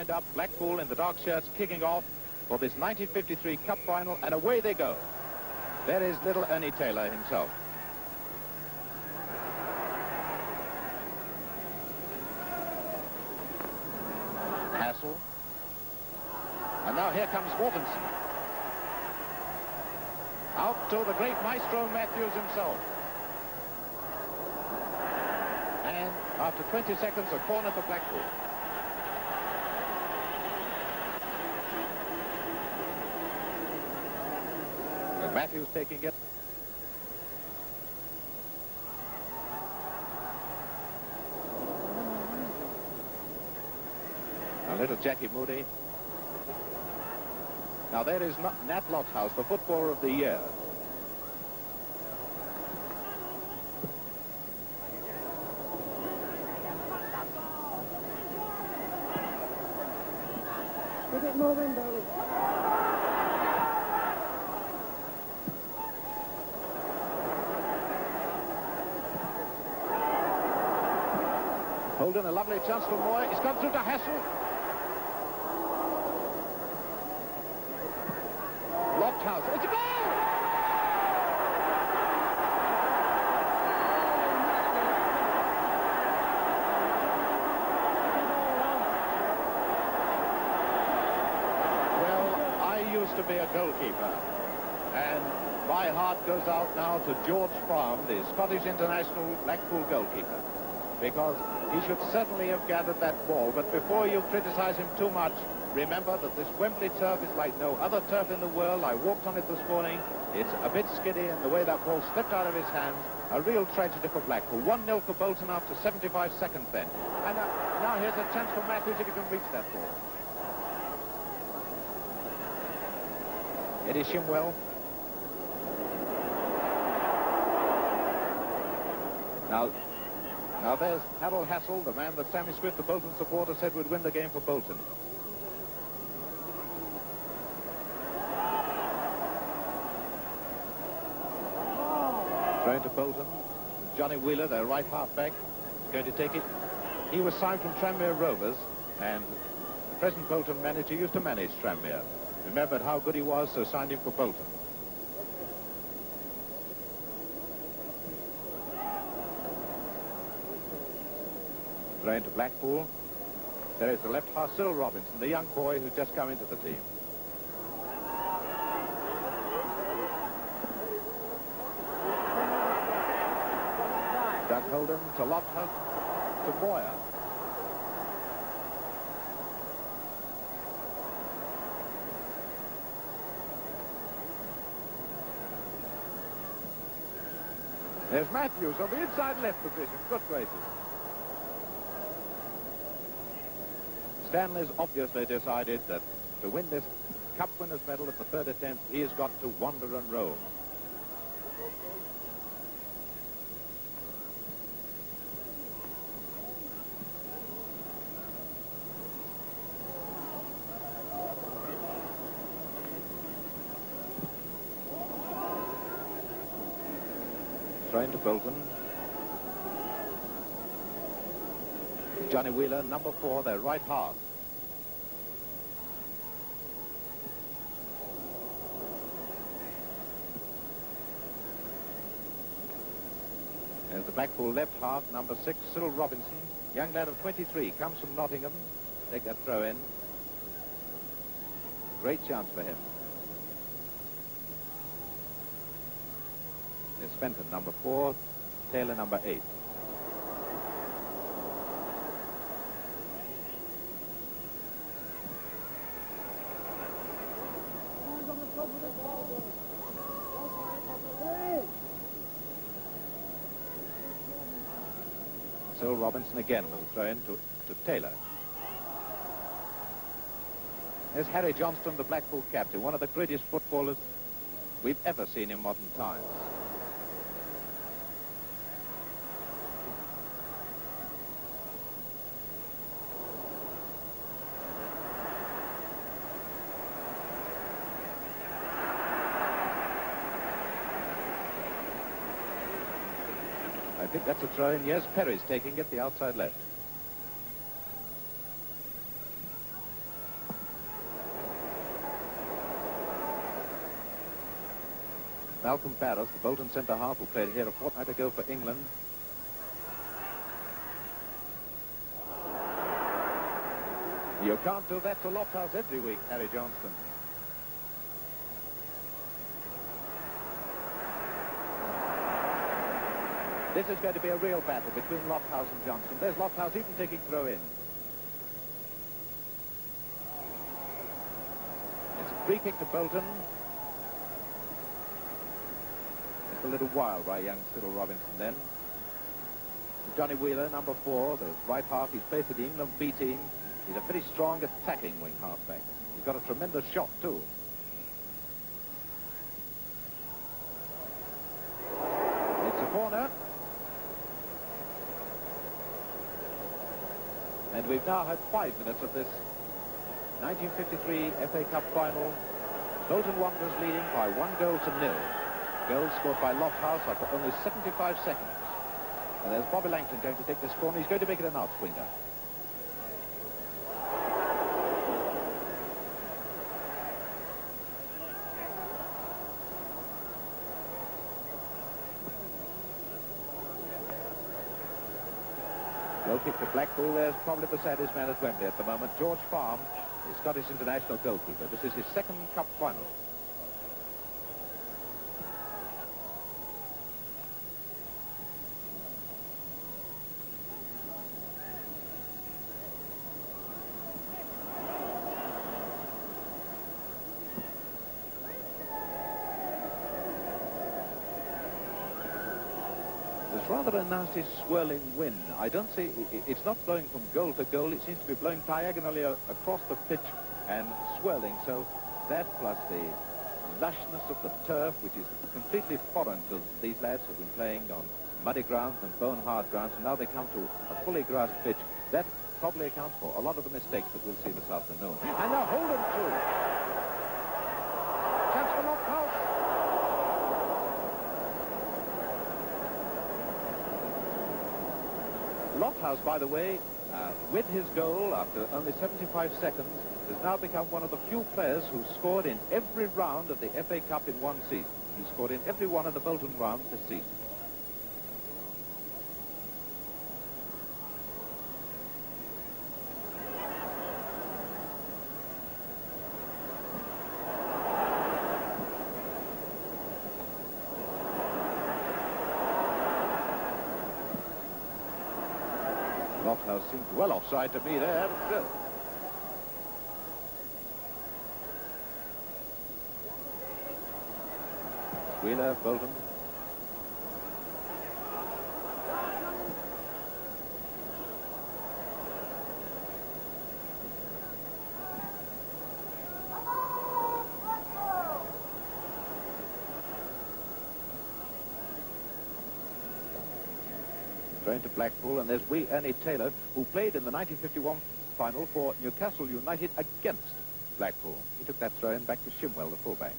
lined up, Blackpool in the dark shirts kicking off for this 1953 Cup final, and away they go. There is little Ernie Taylor himself. Hassel. And now here comes Mortensen. Out to the great maestro Matthews himself. And after 20 seconds, a corner for Blackpool. And Matthews taking it. A little Jackie Moody. Now there is Nat Lofthouse, the footballer of the year. Give it more window. Holden, a lovely chance for Moy. He's come through to Hassel. Lofthouse. It's a goal! To be a goalkeeper, and my heart goes out now to George Farm, the Scottish international Blackpool goalkeeper, because he should certainly have gathered that ball. But before you criticize him too much, remember that this Wembley turf is like no other turf in the world. I walked on it this morning. It's a bit skiddy, and the way that ball slipped out of his hands, a real tragedy for Blackpool. 1-0 for Bolton after 75 seconds then. And now here's a chance for Matthews if he can reach that ball. Eddie Shimwell. Now there's Harold Hassel, the man that Sammy Swift, the Bolton supporter, said would win the game for Bolton. Thrown to Bolton. Johnny Wheeler, their right half-back, is going to take it. He was signed from Tranmere Rovers, and the present Bolton manager used to manage Tranmere. Remembered how good he was, so signed him for Bolton. Thrown to Blackpool. There is the left half, Cyril Robinson, the young boy who's just come into the team. Doug Holden to Lofthouse to Boyer. There's Matthews on the inside left position. Good gracious. Stanley's obviously decided that to win this Cup Winners' Medal at the third attempt, he has got to wander and roam. Thrown to Bolton. Johnny Wheeler, number 4, their right half. There's the Blackpool left half, number 6, Cyril Robinson, young lad of 23, comes from Nottingham. Take that throw in. Great chance for him. There's Fenton, number 4, Taylor, number 8. Cyril Robinson again with a throw in to Taylor. There's Harry Johnston, the Blackpool captain, one of the greatest footballers we've ever seen in modern times. I think that's a throw-in. Yes, Perry's taking it, the outside left. Malcolm Barros, the Bolton centre-half who played here a fortnight ago for England. You can't do that to Lofthouse every week, Harry Johnston. This is going to be a real battle between Lofthouse and Johnston. There's Lofthouse even taking throw-in. It's a free kick to Bolton. Just a little wild by young Cyril Robinson then. Johnny Wheeler, number 4, the right half. He's played for the England B team. He's a very strong attacking wing halfback. He's got a tremendous shot too. It's a corner. And we've now had 5 minutes of this 1953 FA Cup final. Bolton Wanderers leading by 1-0. Goal scored by Lofthouse after only 75 seconds. And there's Bobby Langton going to take this corner. He's going to make it an out-swinger. Goal kick to Blackpool. There's probably the saddest man at Wembley at the moment. George Farm, the Scottish international goalkeeper. This is his second cup final. There's rather a nasty swirling wind. I don't see, it's not blowing from goal to goal. It seems to be blowing diagonally across the pitch and swirling. So that plus the lushness of the turf, which is completely foreign to these lads who've been playing on muddy grounds and bone-hard grounds, and now they come to a fully grassed pitch. That probably accounts for a lot of the mistakes that we'll see this afternoon. And now Holden too. Chance for Lofthouse. Lofthouse, by the way, with his goal after only 75 seconds, has now become one of the few players who scored in every round of the FA Cup in one season. He scored in every one of the Bolton rounds this season. Lofthouse seemed well offside to me there, but still. Wheeler, Bolton. Going to Blackpool, and there's Ernie Taylor, who played in the 1951 final for Newcastle United against Blackpool. He took that throw-in back to Shimwell, the fullback.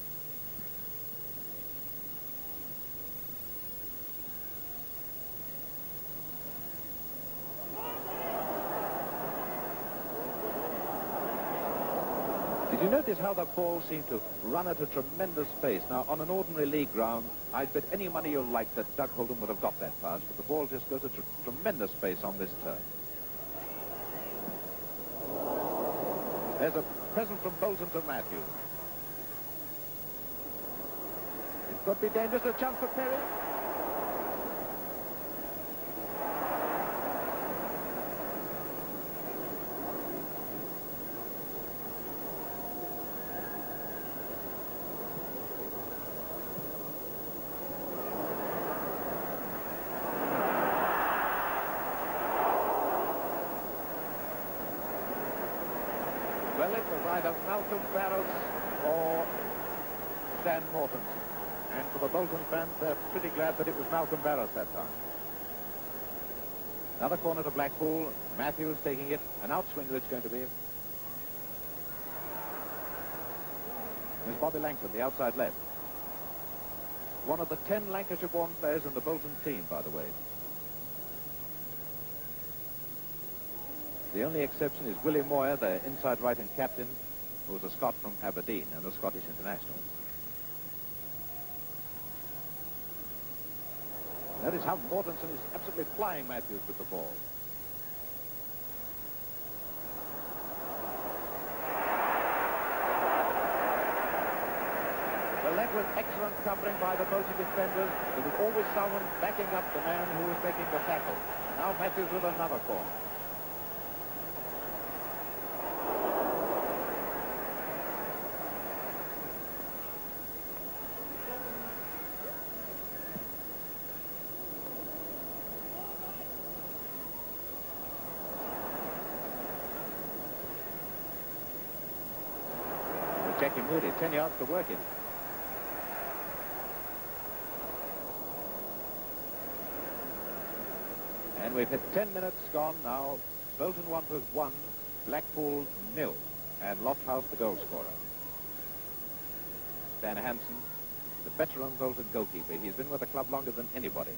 Did you notice how the ball seemed to run at a tremendous pace? Now, on an ordinary league ground, I'd bet any money you like that Doug Holden would have got that pass, but the ball just goes at a tremendous pace on this turf. There's a present from Bolton to Matthews. It could be dangerous. A chance for Perry. Well, it was either Malcolm Barros or Dan Morton. And for the Bolton fans, they're pretty glad that it was Malcolm Barros that time. Another corner to Blackpool. Matthews taking it. An outswinger it's going to be. There's Bobby Langton, the outside left. One of the 10 Lancashire-born players in the Bolton team, by the way. The only exception is Willie Moyer, the inside right-hand captain, who was a Scot from Aberdeen and a Scottish international. Notice how Mortensen is absolutely flying Matthews with the ball. Well, that was excellent covering by the Bolton defenders. There was always someone backing up the man who was making the tackle. Now Matthews with another corner. Jackie Moody, 10 yards to work in. And we've hit 10 minutes gone now. Bolton Wanderers 1, Blackpool 0, and Lofthouse the goal scorer. Stan Hansen, the veteran Bolton goalkeeper. He's been with the club longer than anybody.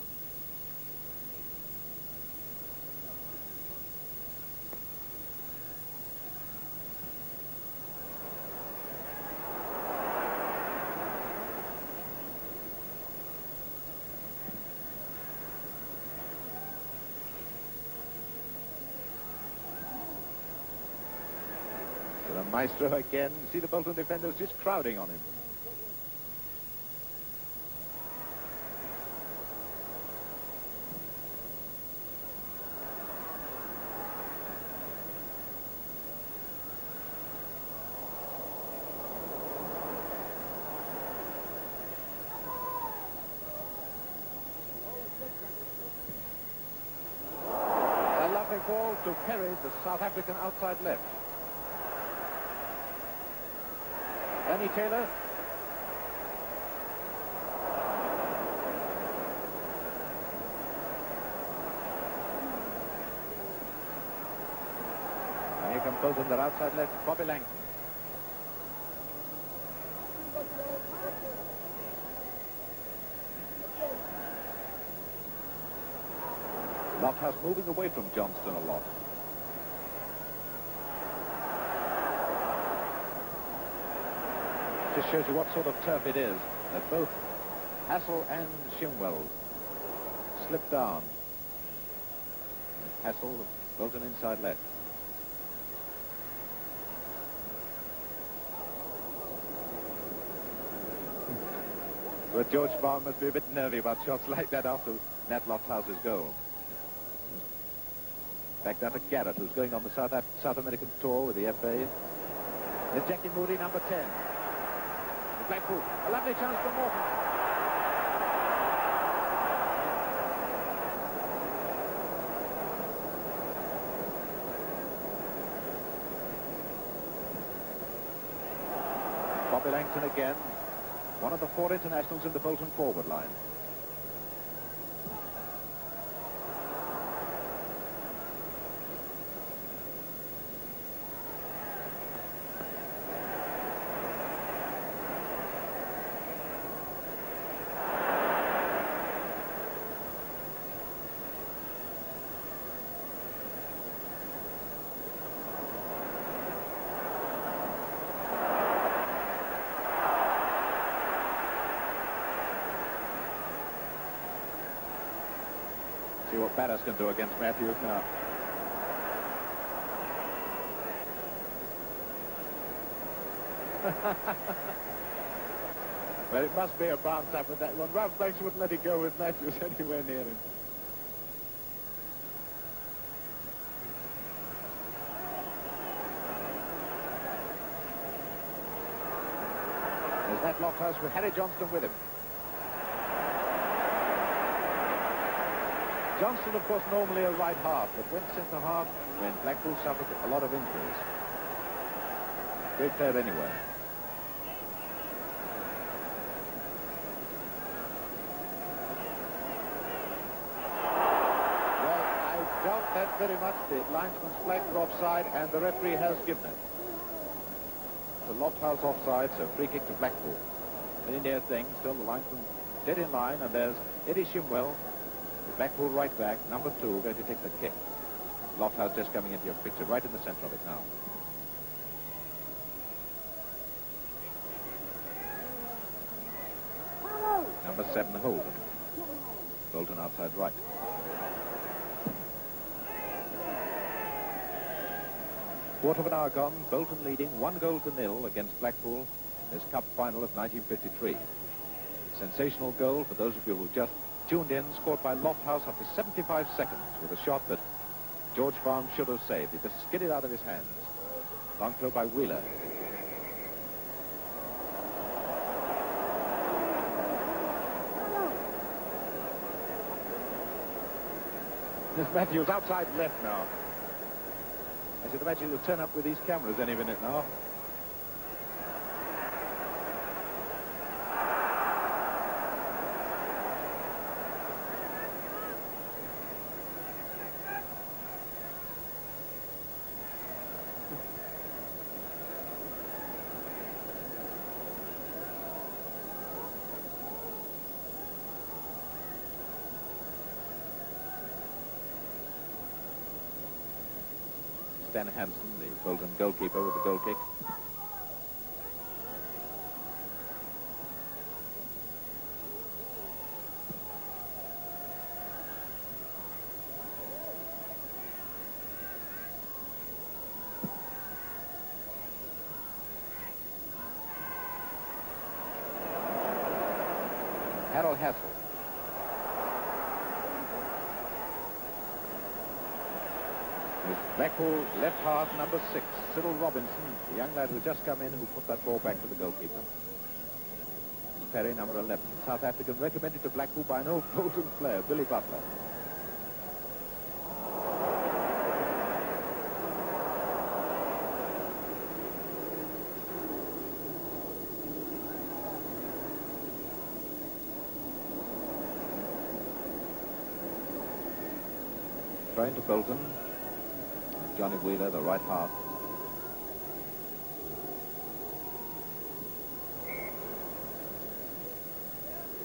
The maestro again. See the Bolton defenders just crowding on him. A lovely ball to Perry, the South African outside left. Danny Taylor. And here comes Bolton, their outside left, Bobby Langton. Lofthouse moving away from Johnston a lot. Just shows you what sort of turf it is. That both Hassel and Shimwell slipped down. Hassel, Bolton inside left. But George Brown must be a bit nervy about shots like that after Nat Lofthouse's goal. Back down to Garrett, who's going on the South American tour with the FA. It's Jackie Moody, number 10. Blackpool, a lovely chance for Morton. Bobby Langton again, one of the 4 internationals in the Bolton forward line. See what Barras can do against Matthews now. Well, it must be a bounce up with that one. Ralph Banks wouldn't let it go with Matthews anywhere near him. There's Nat Lofthouse with Harry Johnston with him. Johnston, of course, normally a right half, but went centre half when Blackpool suffered a lot of injuries. Great player anyway. Well, I doubt that very much. The linesman's flag for offside, and the referee has given it. The Lofthouse offside, so free kick to Blackpool. An in-air thing, still the linesman dead in line, and there's Eddie Shimwell, the Blackpool right back, number 2, going to take the kick. Lofthouse just coming into your picture, right in the centre of it now. Number 7, Holden. Bolton outside right. Quarter of an hour gone, Bolton leading 1-0 against Blackpool in this cup final of 1953. Sensational goal, for those of you who just tuned in, scored by Lofthouse after 75 seconds with a shot that George Farm should have saved. It just skidded out of his hands. Long throw by Wheeler. This Matthews outside left now. I should imagine he'll turn up with these cameras any minute now. Stan Hansen, the Bolton goalkeeper, with the goal kick. Harold Hassel. Blackpool left half, number 6, Cyril Robinson, the young lad who just come in, who put that ball back to the goalkeeper. Perry, number 11, South African, recommended to Blackpool by an old Bolton player, Billy Butler. Trying to Bolton. Johnny Wheeler, the right half.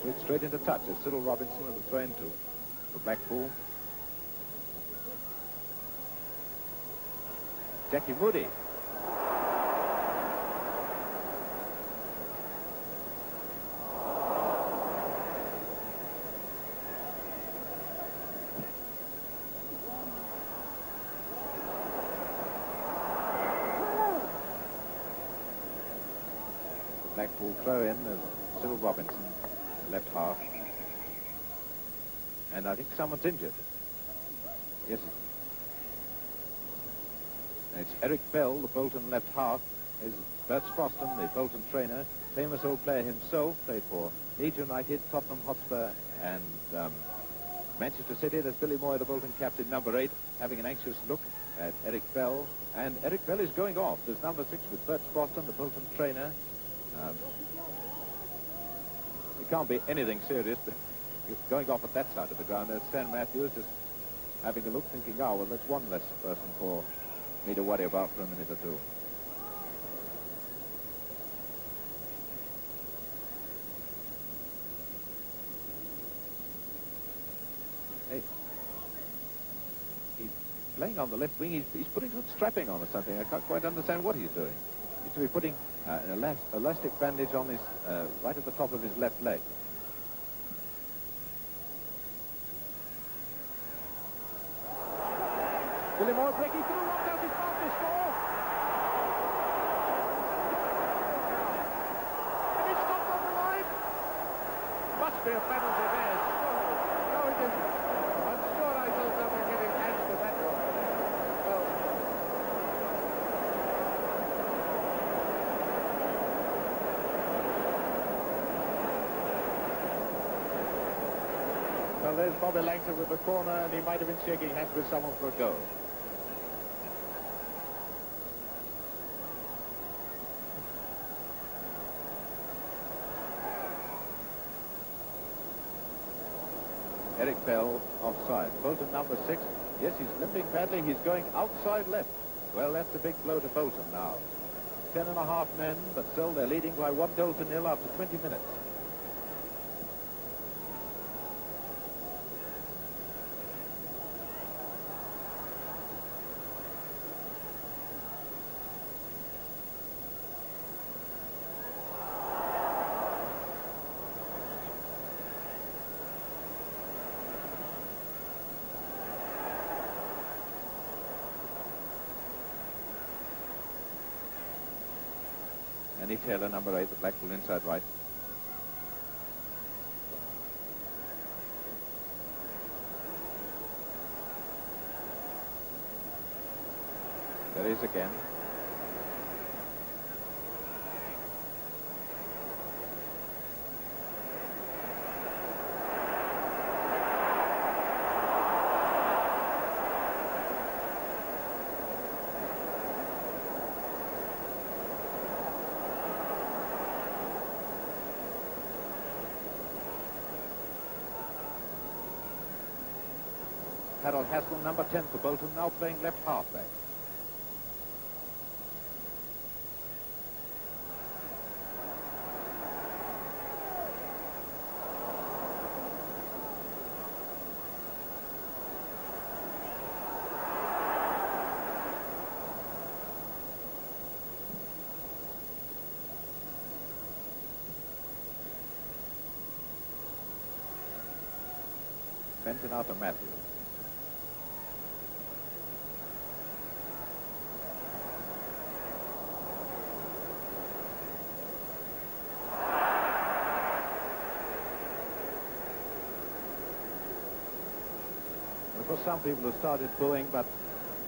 Switch straight into touch as Cyril Robinson with the throw in for Blackpool. Jackie Moody. Blackpool throw in as Cyril Robinson, left half. And I think someone's injured. Yes. It's Eric Bell, the Bolton left half. Is Bert Sproston, the Bolton trainer, famous old player himself, played for Leeds United, Tottenham Hotspur, and Manchester City. There's Billy Moy, the Bolton captain, number 8, having an anxious look at Eric Bell. And Eric Bell is going off. There's number 6 with Bert Sproston, the Bolton trainer. It can't be anything serious, but going off at that side of the ground. There's Stan Matthews just having a look, thinking, oh, well, that's one less person for me to worry about for a minute or two. Hey, he's playing on the left wing. He's putting some strapping on or something. I can't quite understand what he's doing. He seems to be putting an elastic bandage on his right at the top of his left leg. Billy Moore breaking through, knocked out his mouth, this ball. And it's stopped on the line. Must be a penalty there. No, it isn't. I'm sure I saw someone giving hands to that one. Well, well, there's Bobby Langton with the corner, and he might have been shaking hands with someone for a goal. Eric Bell offside. Bolton number 6. Yes, he's limping badly. He's going outside left. Well, that's a big blow to Bolton now. 10.5 men, but still they're leading by 1-0 after 20 minutes. Annie Taylor, number 8, the Blackpool inside right. There he is again. Harold Hassel, number 10 for Bolton, now playing left halfback. Benton out to Matthews. Of course, some people have started booing, but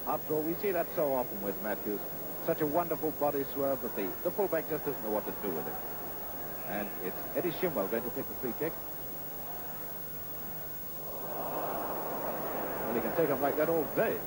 after all, we see that so often with Matthews. Such a wonderful body swerve that the fullback just doesn't know what to do with it. And it's Eddie Shimwell going to take the free kick. Well, he can take them like that all day.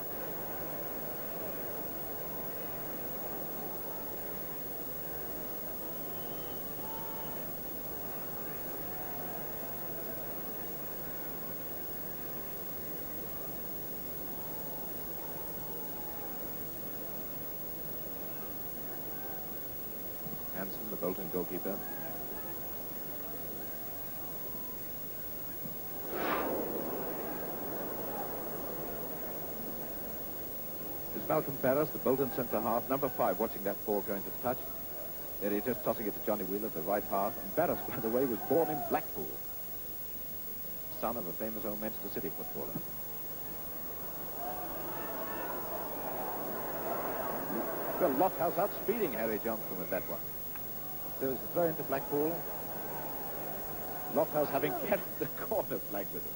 Hansen, the Bolton goalkeeper. There's Malcolm Barras, the Bolton centre-half, number 5, watching that ball going to touch. There he's just tossing it to Johnny Wheeler, the right half. And Barras, by the way, was born in Blackpool, son of a famous old Manchester City footballer. Well, Lofthouse outspeeding Harry Johnson with that one. There's the throw into Blackpool. Lofthouse having kept the corner flag with him.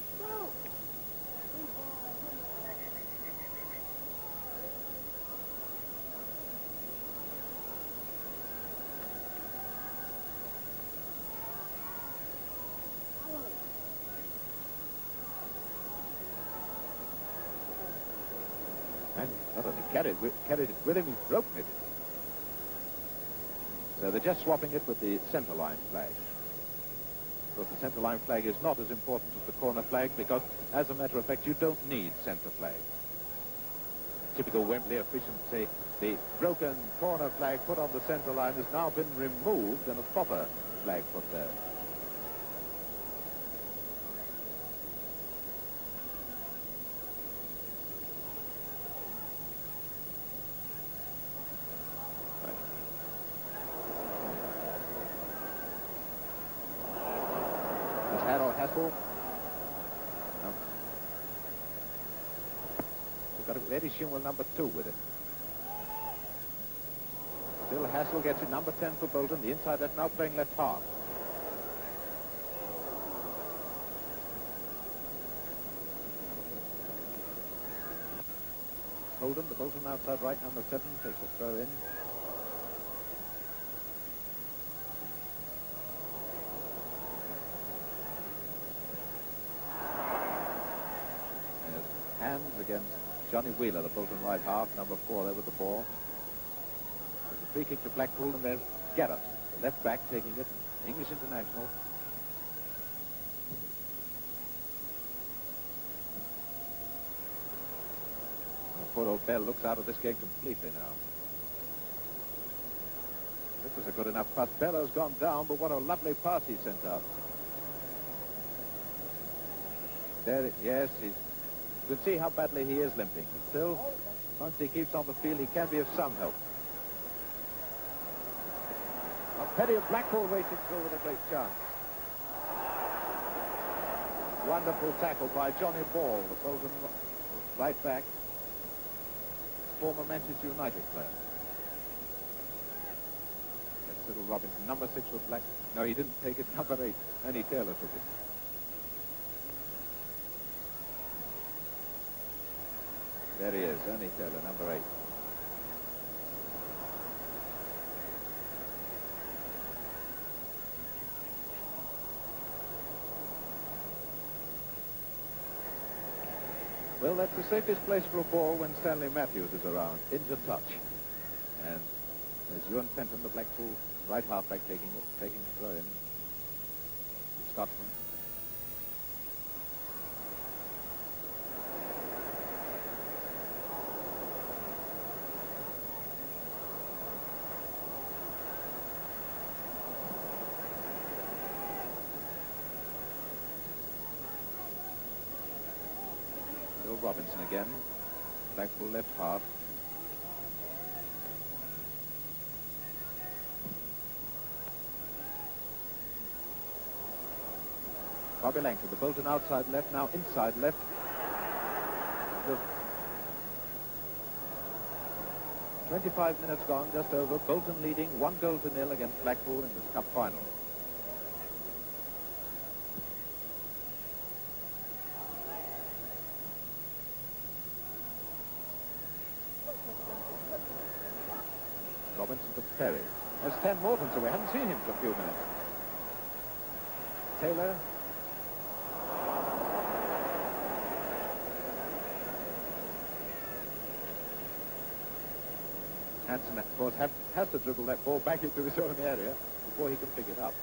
And not only carried it with him, he's broken it. So they're just swapping it with the centre line flag. Of course, the centre line flag is not as important as the corner flag because, as a matter of fact, you don't need centre flag. Typical Wembley efficiency. The broken corner flag put on the centre line has now been removed and a proper flag put there. Harold Hassel. No. We've got Eddie Shimwell, number 2, with it. Still Hassel gets it, number 10 for Bolton. The inside left now playing left half. Holden, the Bolton outside right, number 7, takes a throw in. Hands against Johnny Wheeler, the Bolton right half, number 4 there with the ball. There's a free kick to Blackpool, and there's Garrett, the left back, taking it, English international. Poor old Bell looks out of this game completely now. This was a good enough pass. Bello's gone down, but what a lovely pass he sent out. There, yes, you can see how badly he is limping. But still, once he keeps on the field, he can be of some help. Now, Petty of Blackpool racing through with a great chance. Wonderful tackle by Johnny Ball, the Bolton right back, former Manchester United player. Little Robinson. Number 6 was Black. No, he didn't take it. Number 8. Annie Taylor took it. There he is, Ernie Taylor, number 8. Well, that's the safest place for a ball when Stanley Matthews is around, into touch. And there's Ewan Fenton, the Blackpool right halfback, taking the throw in. Scotsman. Bill Robinson again. Blackpool left half. Bobby Langton, the Bolton outside left, now inside left. The 25 minutes gone, just over. Bolton leading 1-0 against Blackpool in this cup final. Robinson to Perry. There's Stan Morton, so we haven't seen him for a few minutes. Taylor. Hansen, of course, has to dribble that ball back into his own area before he can pick it up.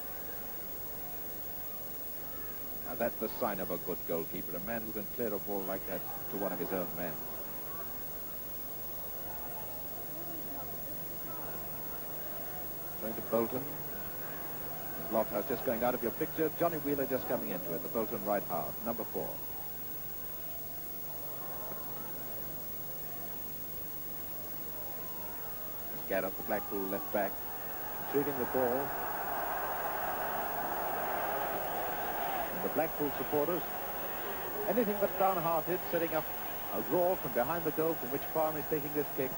Now that's the sign of a good goalkeeper, a man who can clear a ball like that to one of his own men. Going to Bolton. Lofthouse just going out of your picture. Johnny Wheeler just coming into it, the Bolton right half, number 4. Garrett, the Blackpool left back, retrieving the ball. And the Blackpool supporters, anything but downhearted, setting up a roar from behind the goal from which Farm is taking this kick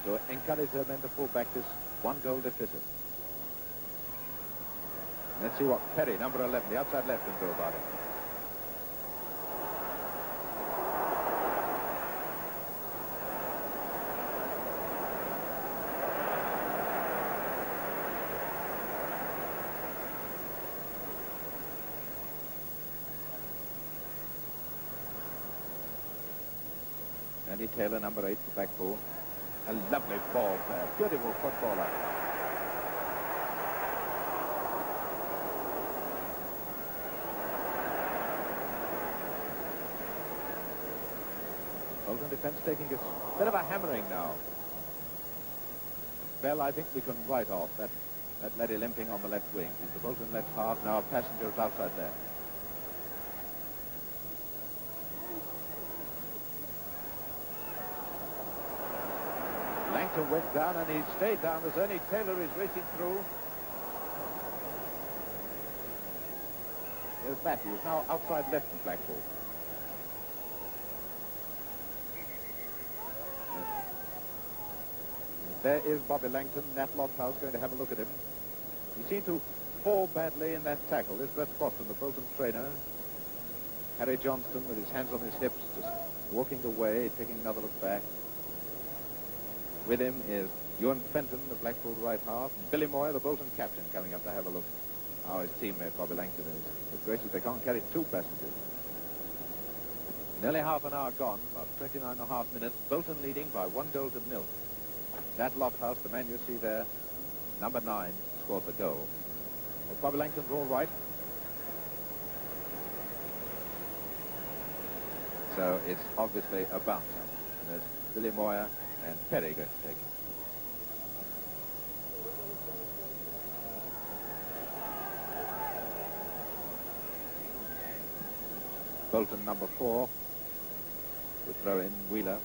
to encourage their men to pull back this 1-goal deficit. Let's see what Perry, number 11, the outside left, can do about it. Andy Taylor, number 8 for Blackpool. A lovely ball player, beautiful footballer. Bolton defense taking a bit of a hammering now. Bell, I think we can write off that Letty limping on the left wing. He's the Bolton left half, now Passenger is outside left. Langton went down and he stayed down as Ernie Taylor is racing through. There's Matthews, now outside left of Blackpool. There is Bobby Langton, Nat Lofthouse going to have a look at him. He seemed to fall badly in that tackle. There's Brett Boston, the Bolton trainer. Harry Johnston with his hands on his hips, just walking away, taking another look back. With him is Ewan Fenton, the Blackpool right half. And Billy Moyer, the Bolton captain, coming up to have a look how his teammate Bobby Langton is. With gracious, they can't carry 2 passengers. Nearly half an hour gone, about 29.5 minutes. Bolton leading by 1-0. That Lofthouse, the man you see there, number 9, scored the goal. Well, Bobby Langton's all right. So it's obviously a bouncer. And there's Billy Moyer and Perry going to take it. Bolton number 4 to throw in Wheeler.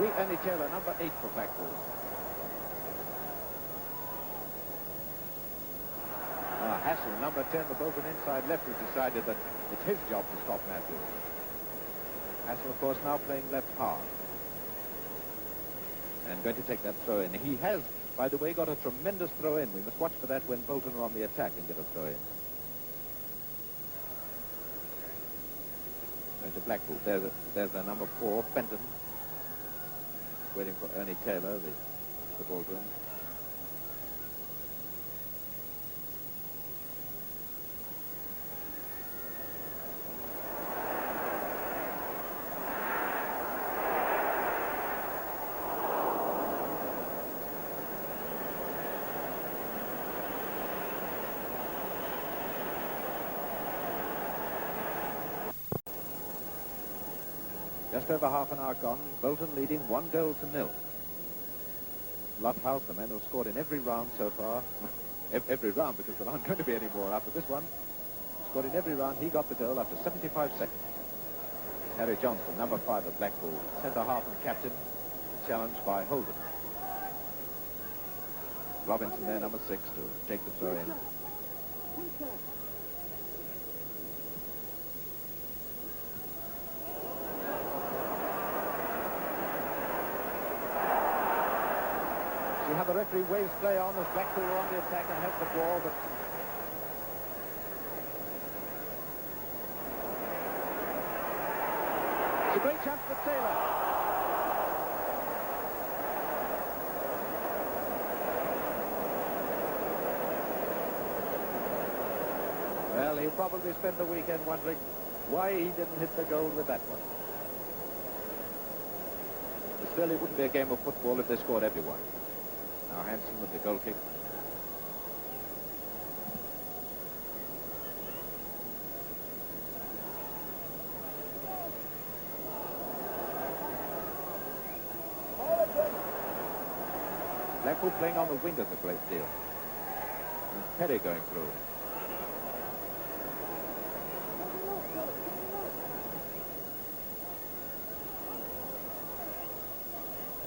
be Ernie Taylor, number 8 for Blackpool. Hassel, number 10, the Bolton inside left, has decided that it's his job to stop Matthews. Hassel, of course, now playing left half. And going to take that throw in. He has, by the way, got a tremendous throw in. We must watch for that when Bolton are on the attack and get a throw in. Going to Blackpool. There's their number 4, Fenton. Waiting for Ernie Taylor, the Bolton. Just over half an hour gone, Bolton leading 1-0. Lofthouse, the men who have scored in every round so far, every round because there aren't going to be any more after this one, scored in every round. He got the goal after 75 seconds. Harry Johnston, number 5 of Blackpool, centre half and captain, challenged by Holden. Robinson there, number 6, to take the throw in. See how the referee waves play on as Blackpool are on the attack and have the ball, but it's a great chance for Taylor. Well, he'll probably spend the weekend wondering why he didn't hit the goal with that one. But still, it wouldn't be a game of football if they scored everyone. Now Hansen with the goal kick. Blackpool playing on the wingers a great deal. And Perry going through.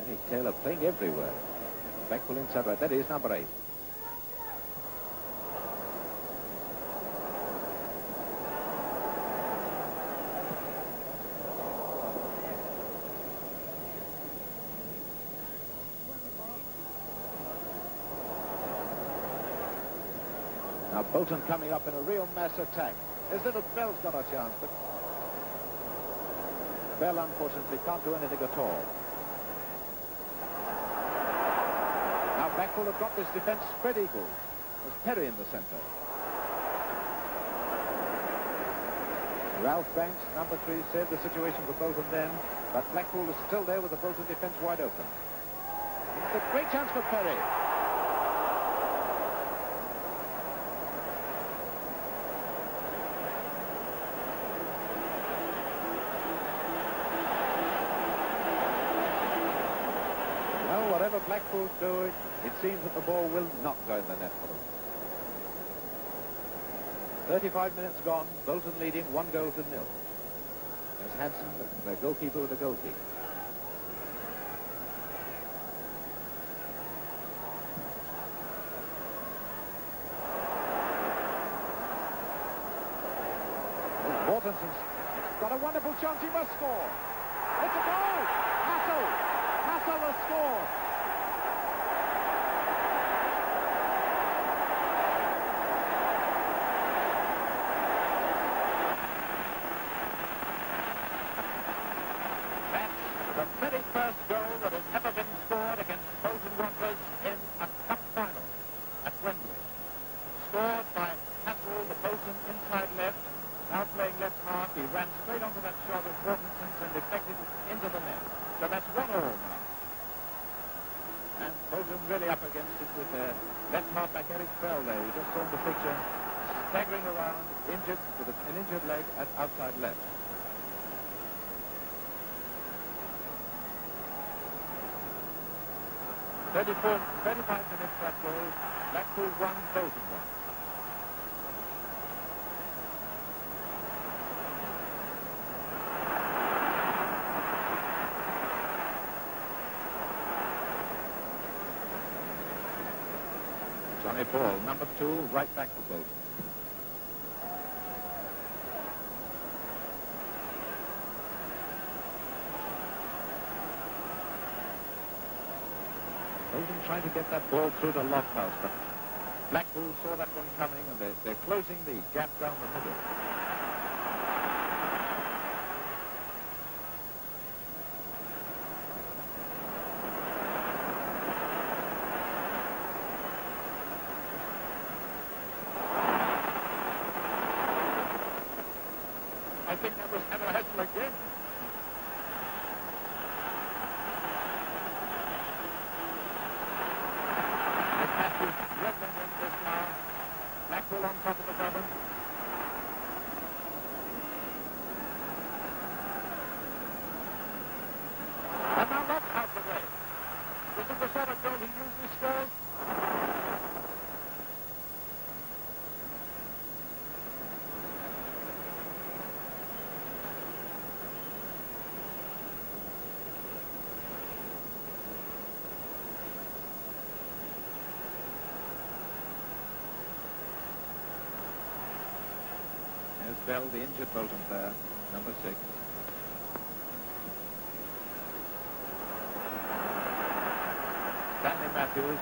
Ernie Taylor playing everywhere. Blackpool inside right. That is number 8. Now Bolton coming up in a real mass attack. His little Bell's got a chance, but Bell unfortunately can't do anything at all. Now Blackpool have got this defence spread eagle. There's Perry in the centre. Ralph Banks, number 3, saved the situation for Bolton then, but Blackpool is still there with the Bolton defence wide open. It's a great chance for Perry. Well, whatever Blackpool do, it seems that the ball will not go in the net for them. 35 minutes gone, Bolton leading 1-0. As Hansen, the goalkeeper with the goal kick. Mortensen's got a wonderful chance, he must score. It's a goal! Hassel has scored. The very first goal that has ever been scored against Bolton Wanderers in a cup final at Wembley. Scored by Hassel, the Bolton inside left, now playing left half. He ran straight onto that shot of Mortensen's and deflected into the net. So that's 1-1 now. And Bolton really up against it with their left half back Eric Bell there. You just saw in the picture, staggering around, injured with an injured leg at outside left. 35 minutes that goal. Blackpool 1, Bolton 1. Johnny Ball, number 2, right back to Bolton. Bolton trying to get that ball through the Lofthouse, but Blackpool saw that one coming, and they're closing the gap down the middle. I think that was Emma Hessel again. Matthews dribbling in this now. Blackpool on top of the moment. And now that's out the way. This is the sort of goal he usually scores. Bell, the injured Bolton player, number 6. Stanley Matthews.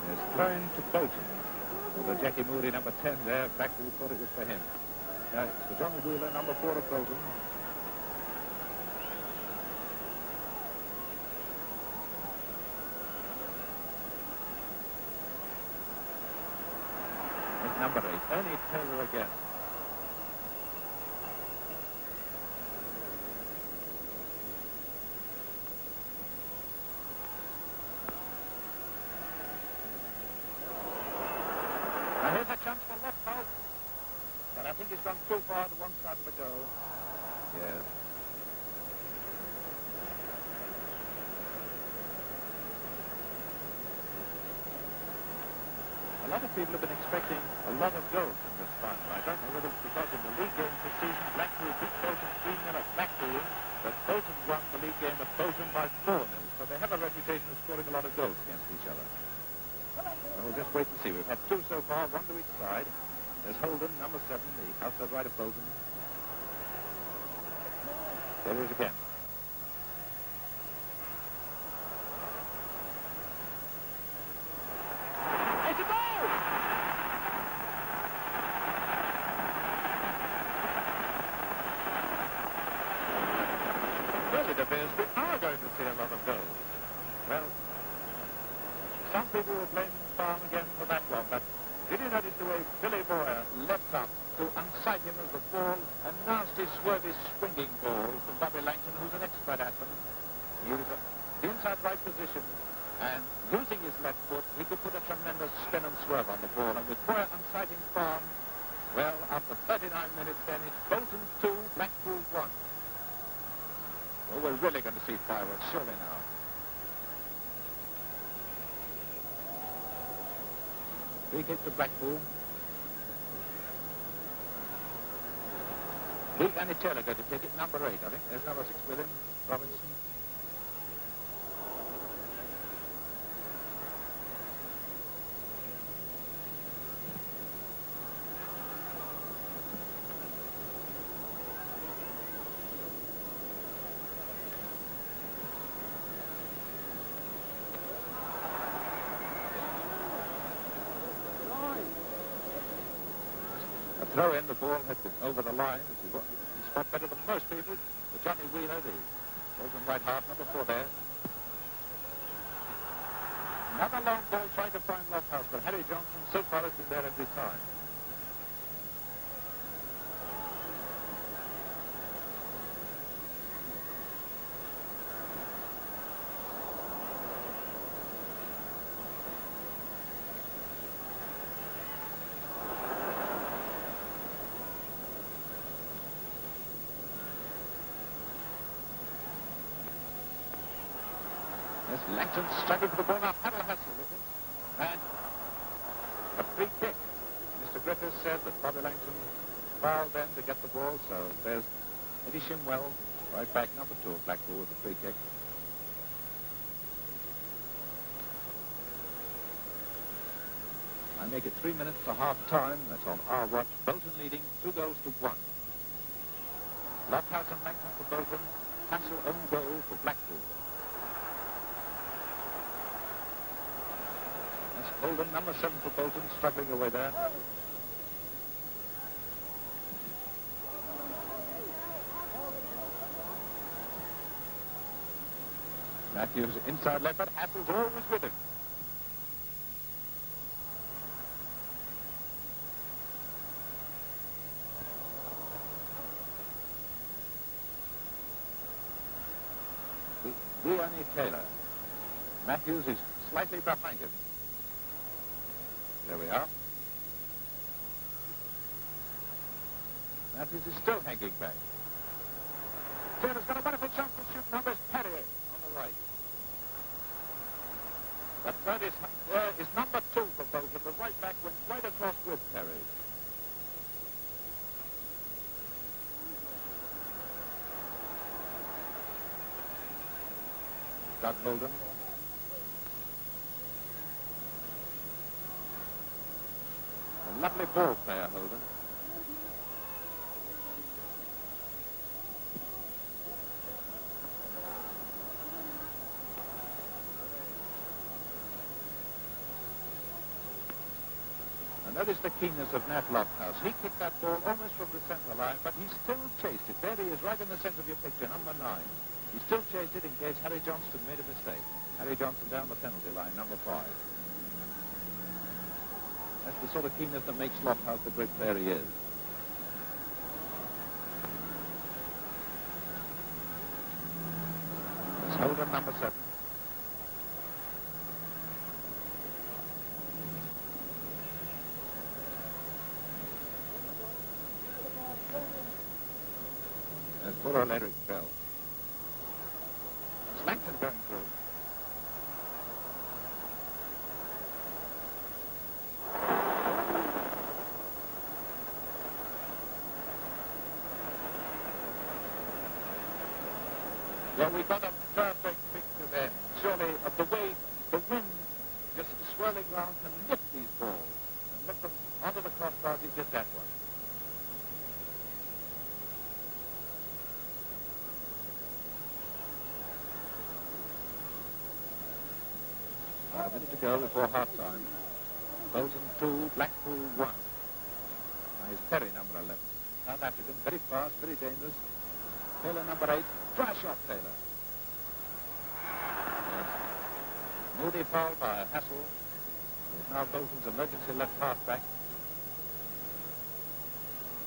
There's thrown to Bolton. Although Jackie Moody, number 10 there, Blackpool thought it was for him. No, it's for Johnny Wheeler, number 4 of Bolton. Number 8, Ernie Taylor again. Now here's a chance for Lofthouse, but I think he's gone too far to one side of the goal. Yes. A lot of people have been expecting a lot of goals in this final. I don't know whether it's because in the league game this season Blackpool beat Bolton 3-0 at Blackpool, but Bolton won the league game at Bolton by 4-0. So they have a reputation of scoring a lot of goals against each other. Well, we'll just wait and see. We've had 2 so far, 1 to each side. There's Holden, number 7, the outside right of Bolton. There he is again. It appears we are going to see a lot of goals. Well, some people will blame Farm again for that one, but did you notice the way Billy Boyer leapt up to unsight him as the ball, a nasty, swervy, swinging ball from Bobby Langton, who's an expert at them. He was at the inside right position, and using his left foot, he could put a tremendous spin and swerve on the ball, and with Boyer unsighting Farm, well, after 39 minutes then, it's Bolton 2, Blackpool 1. Well, we're really going to see fireworks, surely now. Free kick to Blackpool. Luke and Taylor going to take it, number 8, I think. There's number 6 with him, Robinson. Throw in, the ball had been over the line, as he spot better than most people. But Johnny Wheeler, the Bolton right half, number 4 there. Another long ball trying to find Lofthouse, but Harry Johnson so far has been there every time. Yes, Langton struggled for the ball. Now Harold Hessel with him. And a free kick. Mr. Griffiths said that Bobby Langton foul then to get the ball, so there's Eddie Shimwell, right back, number 2 of Blackpool with the free kick. I make it 3 minutes to half-time. That's on our watch. Bolton leading 2-1. Lofthouse and Langton for Bolton. Hassel own goal for Blackpool. That's Holden, number 7 for Bolton, struggling away there. Matthews inside left, but Hassel's always with him. Leonie Taylor. Matthews is slightly behind him. There we are. Matthews is still hanging back. Taylor's got a wonderful chance to shoot. Numbers Perrier on the right. The third is number 2 for Bolton. The right back went right across with Perry. Doug Holden. A lovely ball player, Holden. And notice the keenness of Nat Lofthouse. He kicked that ball almost from the centre line, but he still chased it. There he is, right in the centre of your picture, number 9. He still chased it in case Harry Johnston made a mistake. Harry Johnston down the penalty line, number 5. That's the sort of keenness that makes Lofthouse the great player he is. It's Holden, number 7. There's poor old Eric Bell. Langton going through. Well, we got a perfect picture there, surely, of the way the wind just swirling round can lift these balls and lift them onto the crossbars. He did that one. A minute to go before half-time. Bolton 2, Blackpool 1. Now here's Perry, number 11. South African, very fast, very dangerous. Taylor, number 8. Try shot, Taylor. Yes. Moody fouled by Hassel. There's now Bolton's emergency left half-back.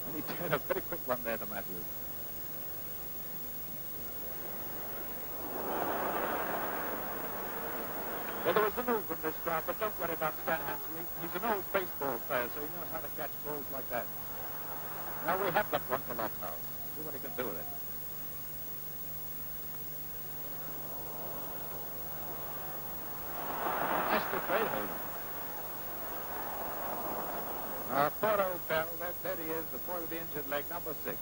Only Taylor, very quick one there to Matthews. Well, there was a move from this crowd, but don't worry about Stan Hansen. He's an old baseball player, so he knows how to catch balls like that. Now we have got one for Lofthouse. See what he can do with it. That's the great Holden. Poor old Bell, there he is, the boy with the injured leg, number 6.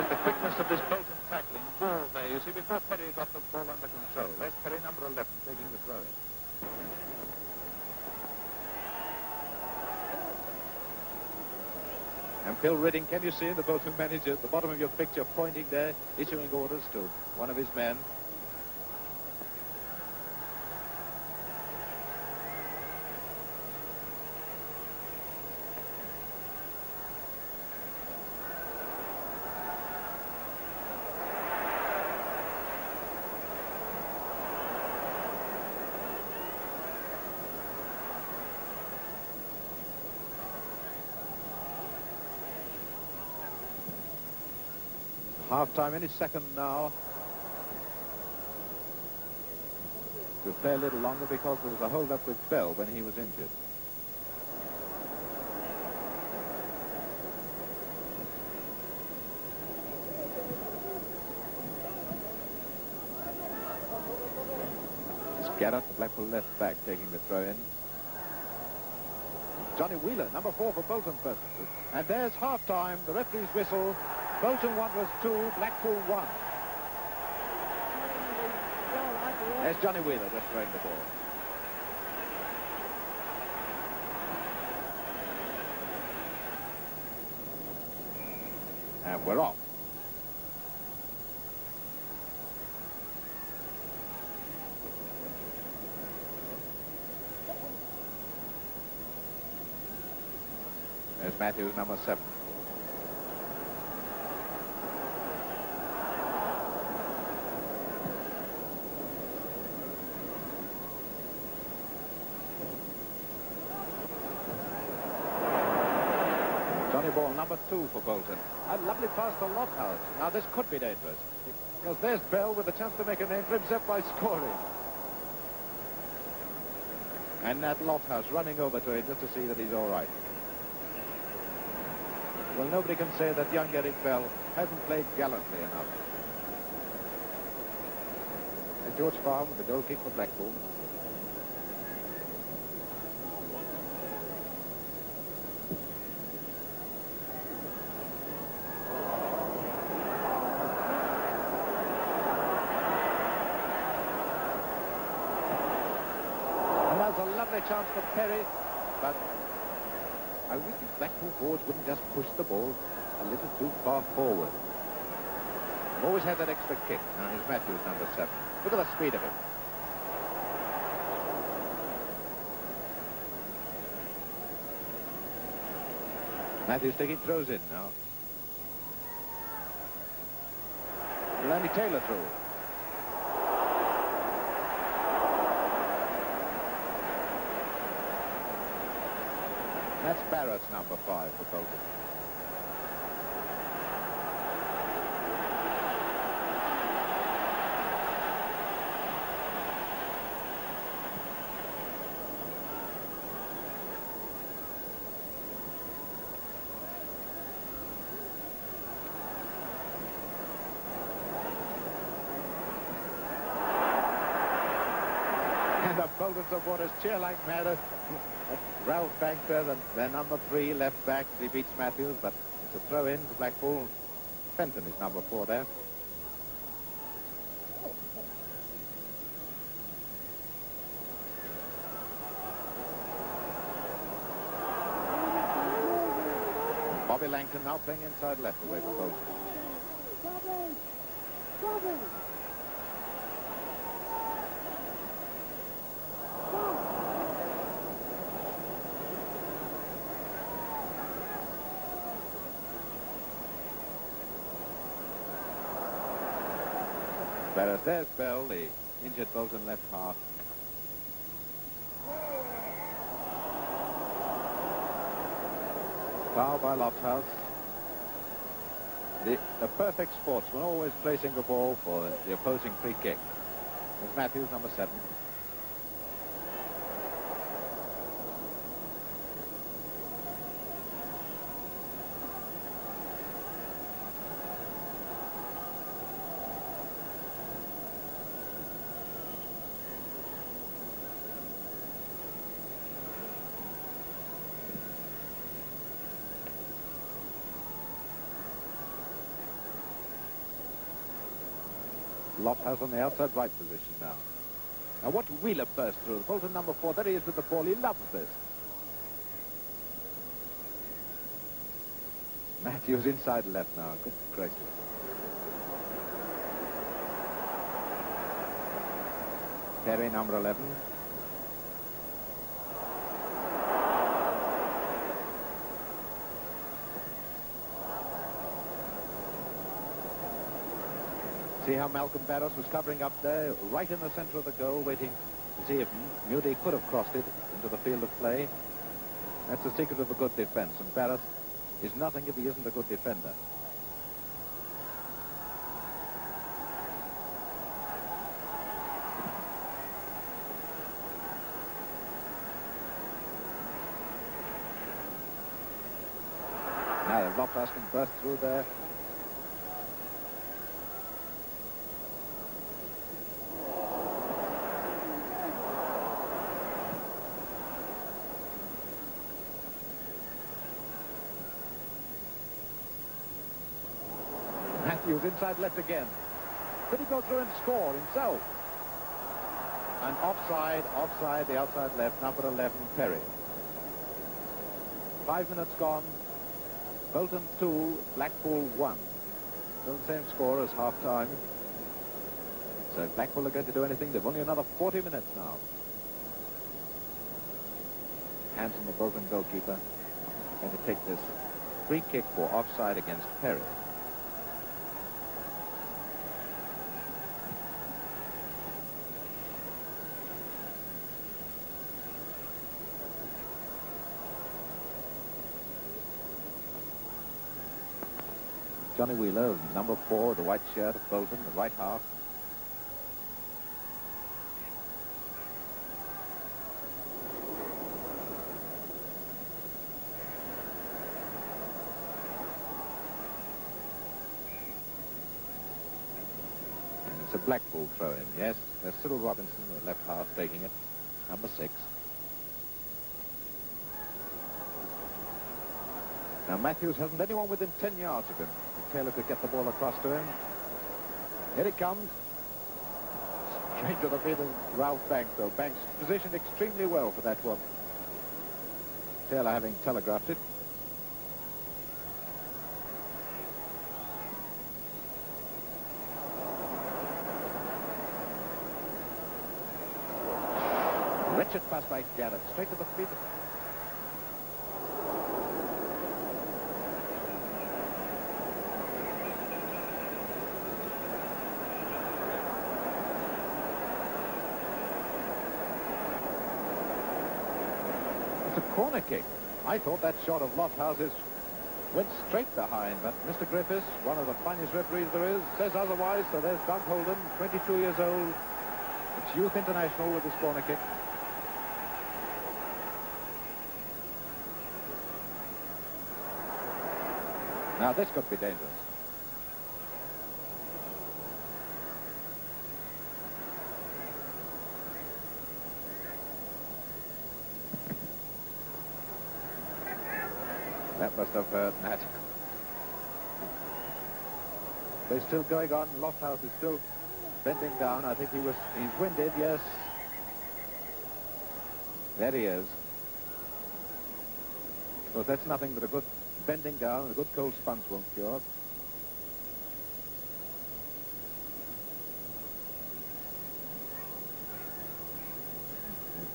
The quickness of this Bolton tackling, ball there, you see, before Perry got the ball under control. There's Perry, number 11, taking the throw in. And Phil Redding, can you see the Bolton manager at the bottom of your picture pointing there, issuing orders to one of his men? Half-time any second now. We'll play a little longer because there was a hold-up with Bell when he was injured. Garrett, the Blackpool left back, taking the throw in. Johnny Wheeler, number 4 for Bolton first. And there's half-time, the referee's whistle. Bolton Wanderers 2, Blackpool 1. There's Johnny Wheeler just throwing the ball. And we're off. There's Matthews, number 7. Johnny Ball, number 2 for Bolton. A lovely pass to Lofthouse. Now this could be dangerous, because there's Bell with a chance to make a name for himself by scoring. And that Lofthouse running over to him just to see that he's all right. Well, nobody can say that young Eric Bell hasn't played gallantly enough. And George Farm with the goal kick for Blackpool. And that's a lovely chance for Perry, but I wish the Blackpool forwards wouldn't just push the ball a little too far forward. I've always had that extra kick. Now here's Matthews, number 7. Look at the speed of it. Matthews taking throws in now. Will Andy Taylor through? That's Barras, number 5 for Bolton. And the Bolton supporters cheer like mad. Ralph Banker, their number 3 left back, he beats Matthews, but it's a throw in to Blackpool. Fenton is number 4 there. Bobby Langton now playing inside left away from Bolton. There's Bell, the injured Bolton left half. Foul by Lofthouse. The perfect sportsman, always placing the ball for the opposing free kick. There's Matthews, number 7. Lofthouse on the outside right position now. Now watch Wheeler burst through. Bolton number 4, there he is with the ball. He loves this. Matthews inside left now. Good gracious. Perry, number 11. See how Malcolm Barras was covering up there, right in the centre of the goal, waiting to see if Moody could have crossed it into the field of play. That's the secret of a good defence, and Barras is nothing if he isn't a good defender. Now Lofthouse can burst through there. Matthews inside left again. Could he go through and score himself? And offside, the outside left, number 11, Perry. 5 minutes gone. Bolton 2, Blackpool 1. Still the same score as half-time. So if Blackpool are going to do anything, they've only another 40 minutes now. Hanson, the Bolton goalkeeper, going to take this free kick for offside against Perry. Johnny Wheeler, number 4, the white shirt of Bolton, the right half. And it's a Blackpool throw-in, yes. There's Cyril Robinson, the left half, taking it, number 6. Now Matthews hasn't anyone within 10 yards of him. Taylor could get the ball across to him. Here it comes. Straight to the feet of Ralph Banks, though. Banks positioned extremely well for that one. Taylor having telegraphed it. Wretched pass by Garrett, straight to the feet. Corner kick. I thought that shot of Lofthouse's went straight behind, but Mr. Griffiths, one of the finest referees there is, says otherwise. So there's Doug Holden, 22 years old. It's Youth International with his corner kick. Now this could be dangerous. That must have hurt Nat. They're still going on. Lofthouse is still bending down. I think he's winded, yes. There he is. Of course, that's nothing but a good bending down and a good cold sponge won't cure.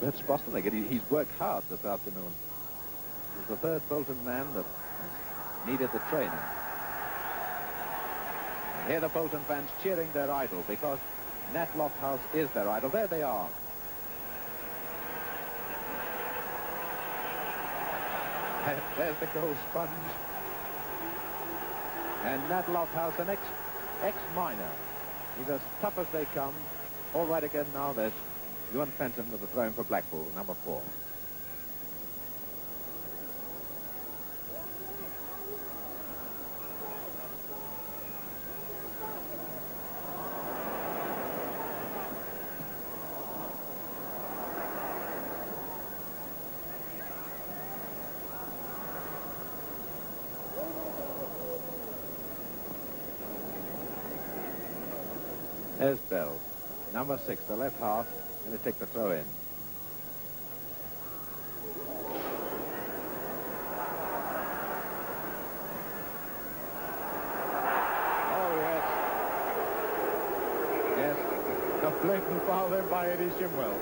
That's Boston again. He's worked hard this afternoon. He's the third Bolton man that needed the training. And here the Bolton fans cheering their idol because Nat Lofthouse is their idol. There they are. And there's the goal sponge. And Nat Lofthouse, an ex-miner. He's as tough as they come. All right again now. There's Ewan Fenton with the throw-in for Blackpool, number 4. There's Bell, number 6, the left half, going to take the throw in. Oh, yes. Yes, a blatant foul there by Eddie Shimwell.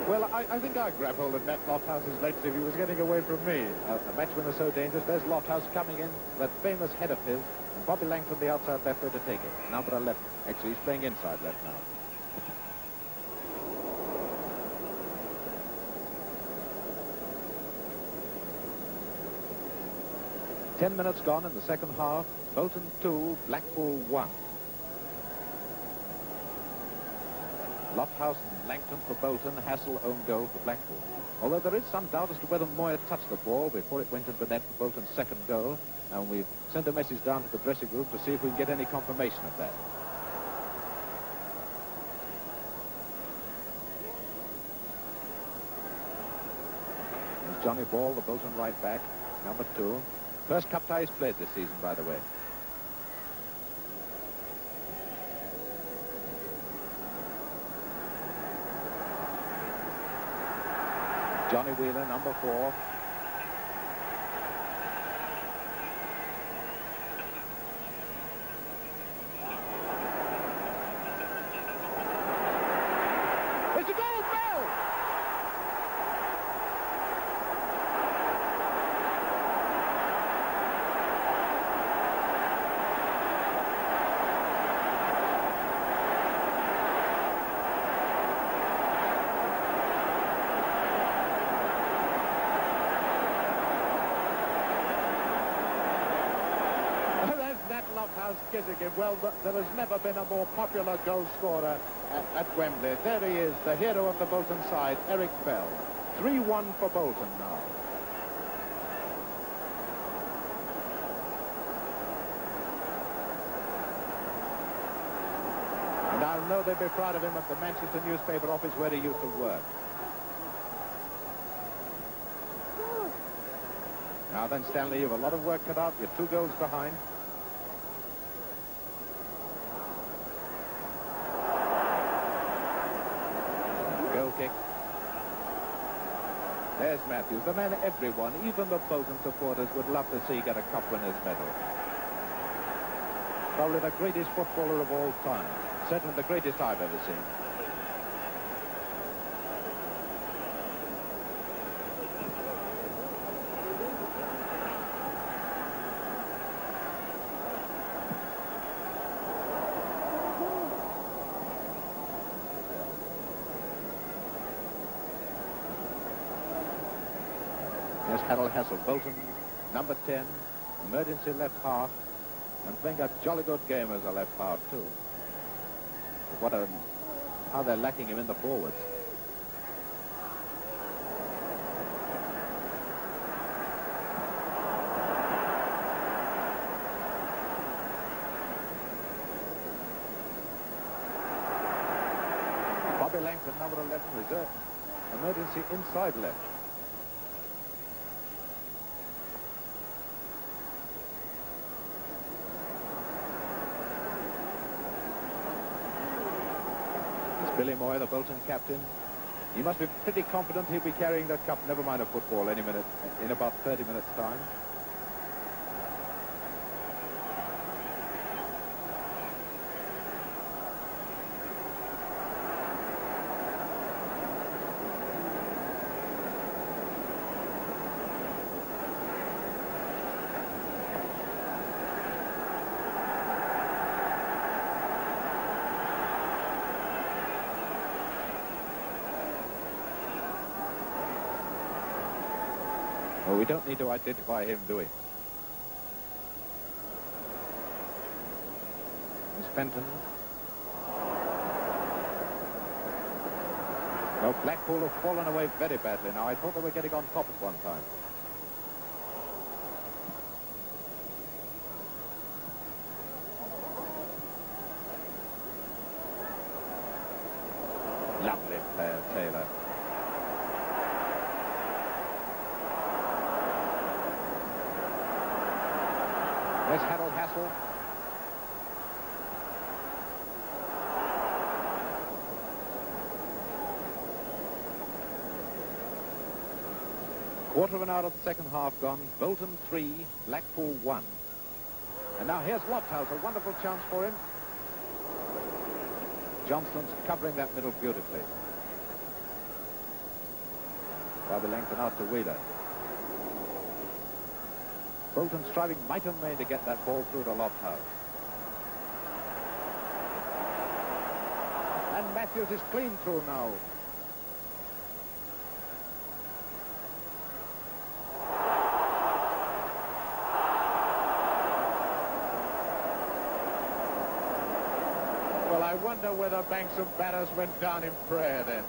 Well, I think I'd grab hold of Nat Lofthouse's legs if he was getting away from me. The matchman is so dangerous. There's Lofthouse coming in, that famous head of his, and Bobby Langton, the outside left, there to take it. Number 11. Actually, he's playing inside left now. Ten minutes gone in the second half. Bolton 2, Blackpool 1. Lofthouse and Langton for Bolton, Hassel own goal for Blackpool. Although there is some doubt as to whether Moyer touched the ball before it went into the net for Bolton's second goal, and we've sent a message down to the dressing room to see if we can get any confirmation of that. There's Johnny Ball, the Bolton right back. Number 2. First cup tie he's played this season, by the way. Johnny Wheeler, number 4. It's a goal, Bell! Lofthouse kissing him. Well, there has never been a more popular goal scorer at Wembley. There he is, the hero of the Bolton side, Eric Bell. 3-1 for Bolton now. And I know they'll be proud of him at the Manchester newspaper office where he used to work. Now then, Stanley, you have a lot of work cut out. You're 2 goals behind. Goal kick. There's Matthews, the man everyone, even the Bolton supporters, would love to see get a cup winner's medal. Probably the greatest footballer of all time. Certainly the greatest I've ever seen. There's Harold Hassel, Bolton, number 10, emergency left half, and playing a jolly good game as a left half too. But how they're lacking him in the forwards. Bobby Langton, number 11, reserve, emergency inside left. Billy Moy, the Bolton captain. He must be pretty confident he'll be carrying the cup, never mind a football, any minute, in about 30 minutes' time. Well, we don't need to identify him, do we? Miss Fenton. Well, Blackpool have fallen away very badly now. I thought they were getting on top at one time. Lovely player, Taylor. There's Harold Hassel. Quarter of an hour of the second half gone. Bolton 3, Blackpool 1. And now here's Lofthouse, a wonderful chance for him. Johnston's covering that middle beautifully. Bobby Langton out to Wheeler. Bolton striving might and main to get that ball through to Lofthouse. And Matthews is clean through now. Well, I wonder whether Banks and Barras went down in prayer then.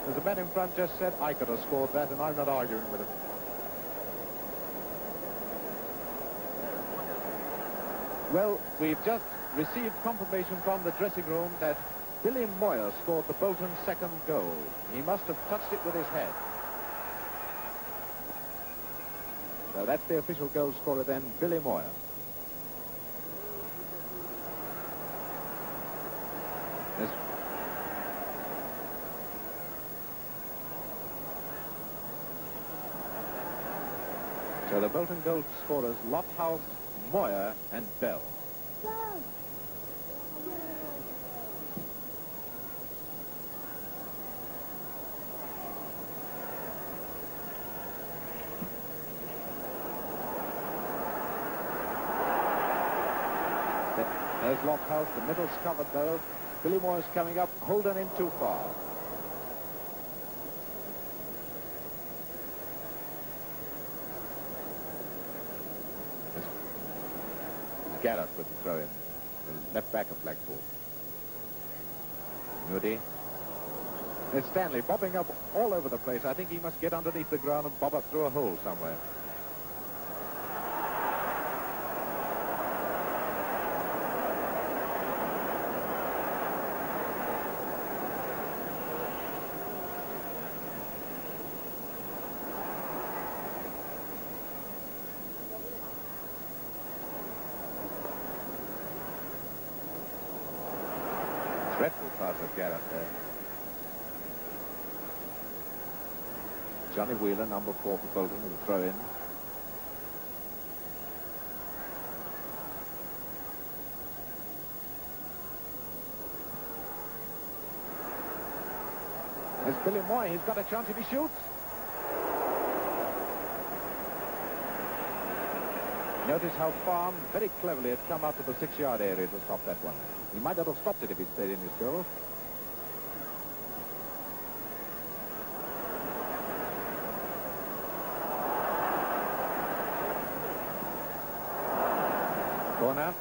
As the man in front just said, I could have scored that, and I'm not arguing with him. Well, we've just received confirmation from the dressing room that Billy Moyer scored the Bolton second goal. He must have touched it with his head. So that's the official goal scorer then, Billy Moyer. Yes. So the Bolton goal scorers, Lofthouse, Moyer and Bell. There's Lofthouse, the middle's covered though. Billy Moyer's coming up, Holden in too far. Garrett with the throw in. The left back of Blackpool. Moody. There's Stanley bobbing up all over the place. I think he must get underneath the ground and bob up through a hole somewhere. Dreadful pass of Garrett there. Johnny Wheeler, number 4 for Bolton, with a throw-in. There's Billy Moy. He's got a chance if he shoots. Notice how Farm very cleverly had come out to the 6-yard area to stop that one. He might not have stopped it if he'd stayed in his goal. Corner.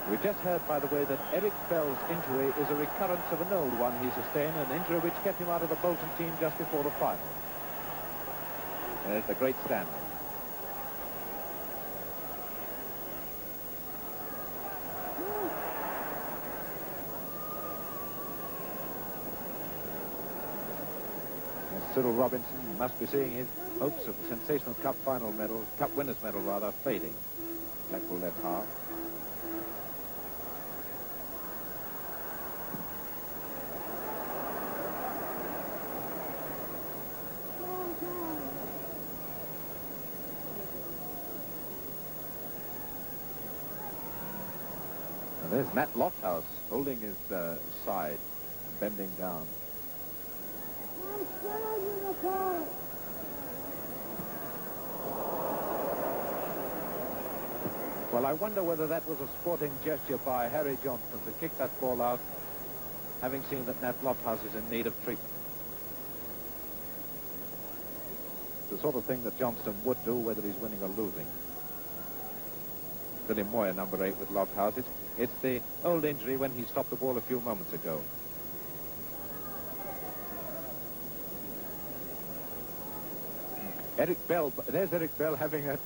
We just heard, by the way, that Eric Bell's injury is a recurrence of an old one he sustained, an injury which kept him out of the Bolton team just before the final. There's the great Stanley. Cyril Robinson must be seeing his hopes of the sensational Cup final medal, Cup winners medal rather, fading. Blackpool left half. And there's Matt Lofthouse holding his side and bending down. Well, I wonder whether that was a sporting gesture by Harry Johnston to kick that ball out, having seen that Nat Lofthouse is in need of treatment. The sort of thing that Johnston would do whether he's winning or losing. Billy Moyer, number 8 with Lofthouse. It's the old injury when he stopped the ball a few moments ago. Eric Bell, there's Eric Bell having a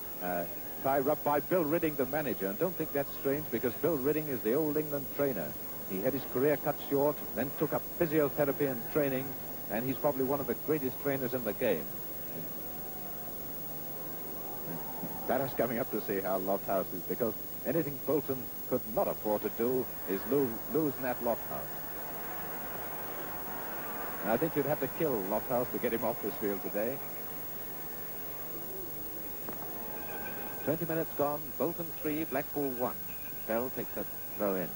tie rubbed by Bill Ridding, the manager. And don't think that's strange, because Bill Ridding is the old England trainer. He had his career cut short, then took up physiotherapy and training, and he's probably one of the greatest trainers in the game. Barras coming up to see how Lofthouse is, because anything Bolton could not afford to do is lose Nat Lofthouse. And I think you'd have to kill Lofthouse to get him off this field today. 20 minutes gone, Bolton 3, Blackpool 1. Bell takes a throw in.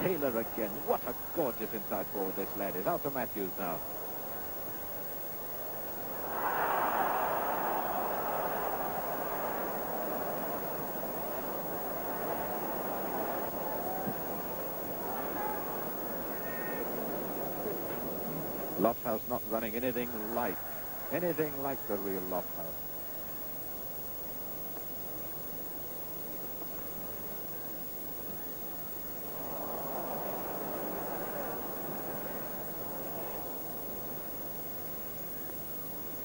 Taylor again. What a gorgeous inside forward this lad is. Out to Matthews now. Lofthouse not running anything like the real Lofthouse.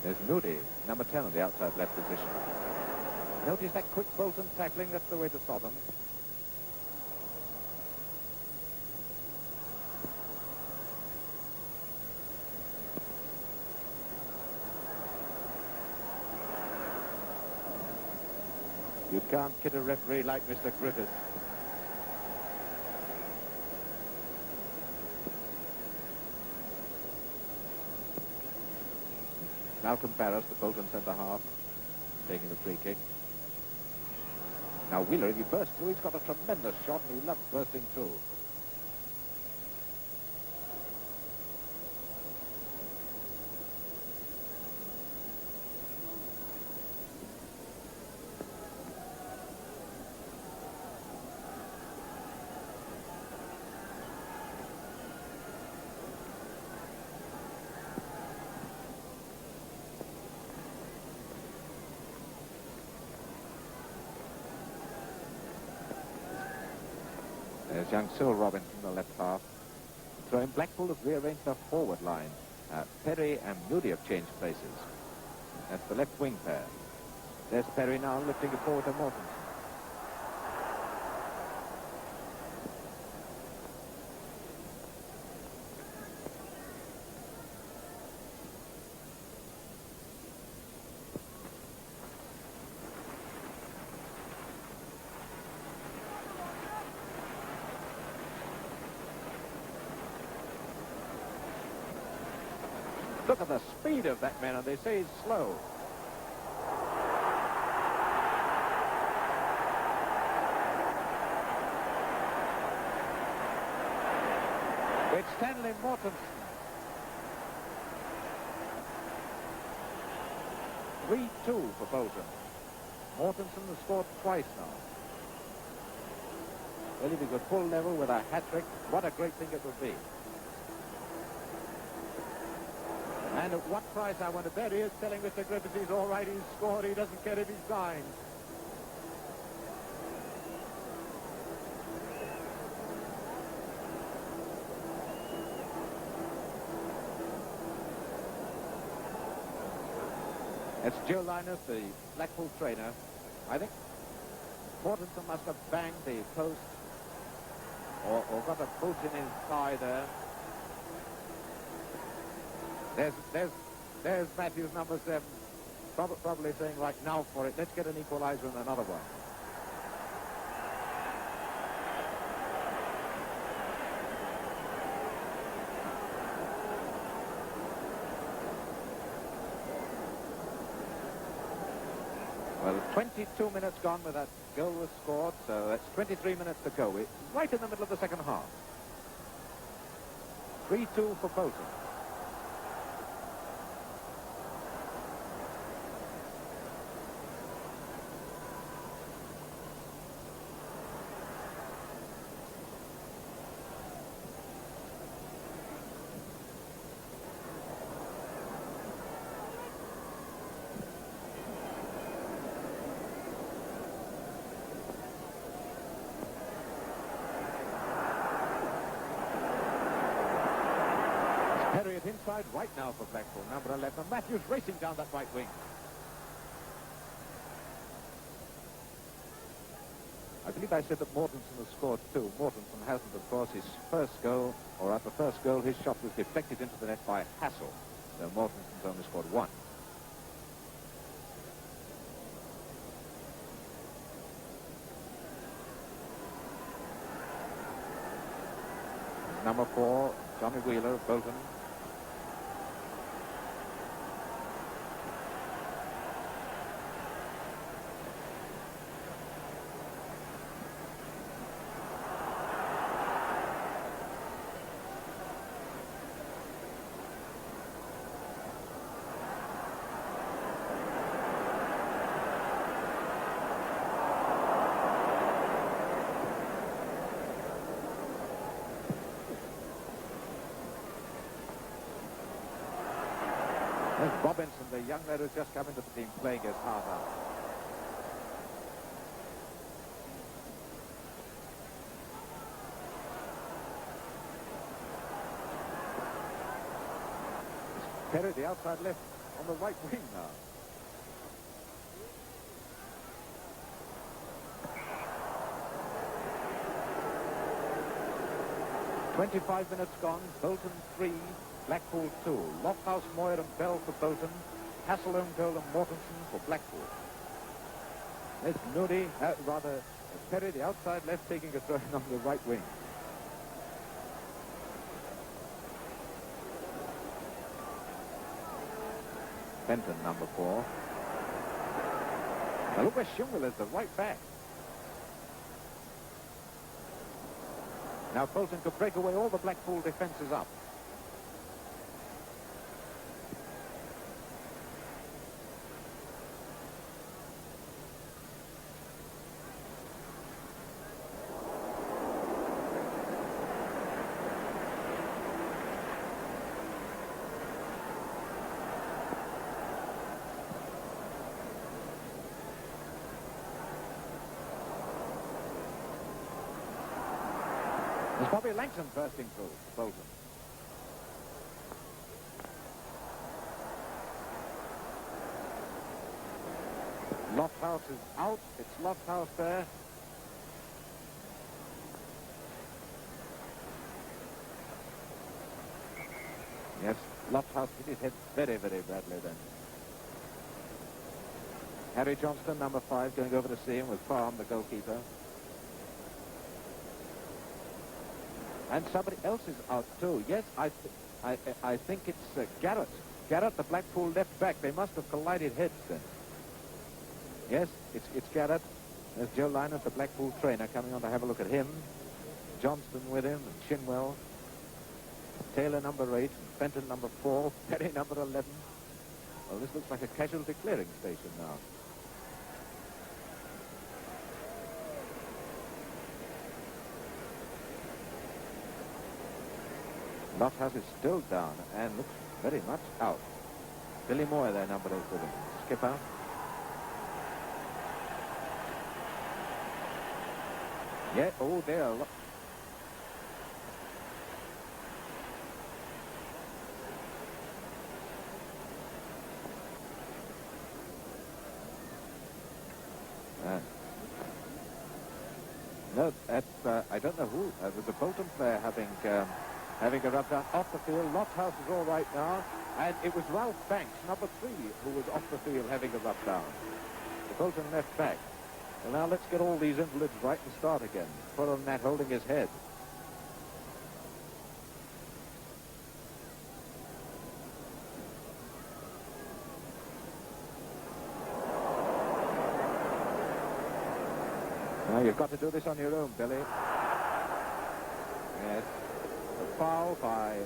There's Moody, number 10 on the outside left position. Notice that quick Bolton tackling, that's the way to stop them. You can't kid a referee like Mr. Griffiths. Malcolm Barras, the Bolton centre-half, taking the free kick. Now Wheeler, if he bursts through, he's got a tremendous shot and he loves bursting through. There's young Cyril Robinson, the left half. So in Blackpool have rearranged their forward line. Perry and Moody have changed places. That's the left wing pair. There's Perry now lifting it forward to Morton. Look at the speed of that man, and they say he's slow. It's Stanley Mortensen. 3-2 for Bolton. Mortensen has scored twice now. Well, if he could pull level with a hat-trick, what a great thing it would be. And at what price, I wonder? There he is telling Mr. Griffiths he's all right, he's scored, he doesn't care if he's dying. It's Joe Linus, the Blackpool trainer. I think Mortensen must have banged the post or got a boot in his thigh there. There's Matthews, number 7, probably saying, right, now for it, let's get an equaliser and another one. Well, 22 minutes gone with that goal was scored, so that's 23 minutes to go. It's right in the middle of the second half. 3-2 for Bolton. Harriet inside right now for Blackpool, number 11. And Matthews racing down that right wing. I believe I said that Mortensen has scored 2. Mortensen hasn't, of course. His first goal, or at the first goal, his shot was deflected into the net by Hassel. So Mortensen's only scored 1. Number 4, Johnny Wheeler of Bolton. There's Robinson, the young lad who's just come into the team, playing his heart out. Perry, the outside left, on the right wing now. 25 minutes gone. Bolton 3, Blackpool 2. Lofthouse, Moyer and Bell for Bolton. Hasselholm, Gold and Mortensen for Blackpool. There's Moody, Perry, the outside left, taking a throw on the right wing. Benton, number 4. Now look where Schimwell is, the right back. Now Bolton could break away all the Blackpool defences up. There's Bobby Langton bursting through Bolton. Lofthouse is out. It's Lofthouse there. Yes, Lofthouse hit his head very, very badly then. Harry Johnston, number 5, going over to see him with Farm, the goalkeeper. And somebody else is out too. Yes, I think it's Garrett. Garrett, the Blackpool left back. They must have collided heads then. Yes, it's Garrett. There's Joe Lynott, the Blackpool trainer, coming on to have a look at him. Johnston with him, and Shinwell. Taylor, number 8. Fenton, number 4. Perry, number 11. Well, this looks like a casualty clearing station now. Lofthouse is still down and looks very much out. Billy Moore there, number 8 with him. Skipper. Yeah, oh there. Look. No, that's, I don't know who. It was a Bolton player having a rub down off the field. Lofthouse is all right now. And it was Ralph Banks, number 3, who was off the field having a rub down. The Bolton left back. Well, now let's get all these invalids right and start again. Put on that holding his head. Now you've got to do this on your own, Billy. Yes. A foul by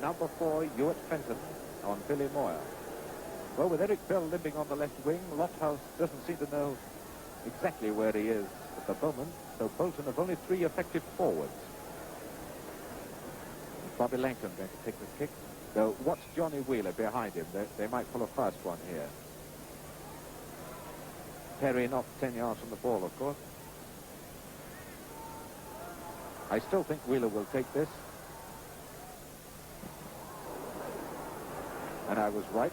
number 4, Hewitt Fenton, on Billy Moyer. Well, with Eric Bell limping on the left wing, Lofthouse doesn't seem to know exactly where he is at the moment, so Bolton have only 3 effective forwards. Bobby Langton going to take the kick. So watch Johnny Wheeler behind him. They might pull a fast one here. Perry not 10 yards from the ball, of course. I still think Wheeler will take this. And I was right.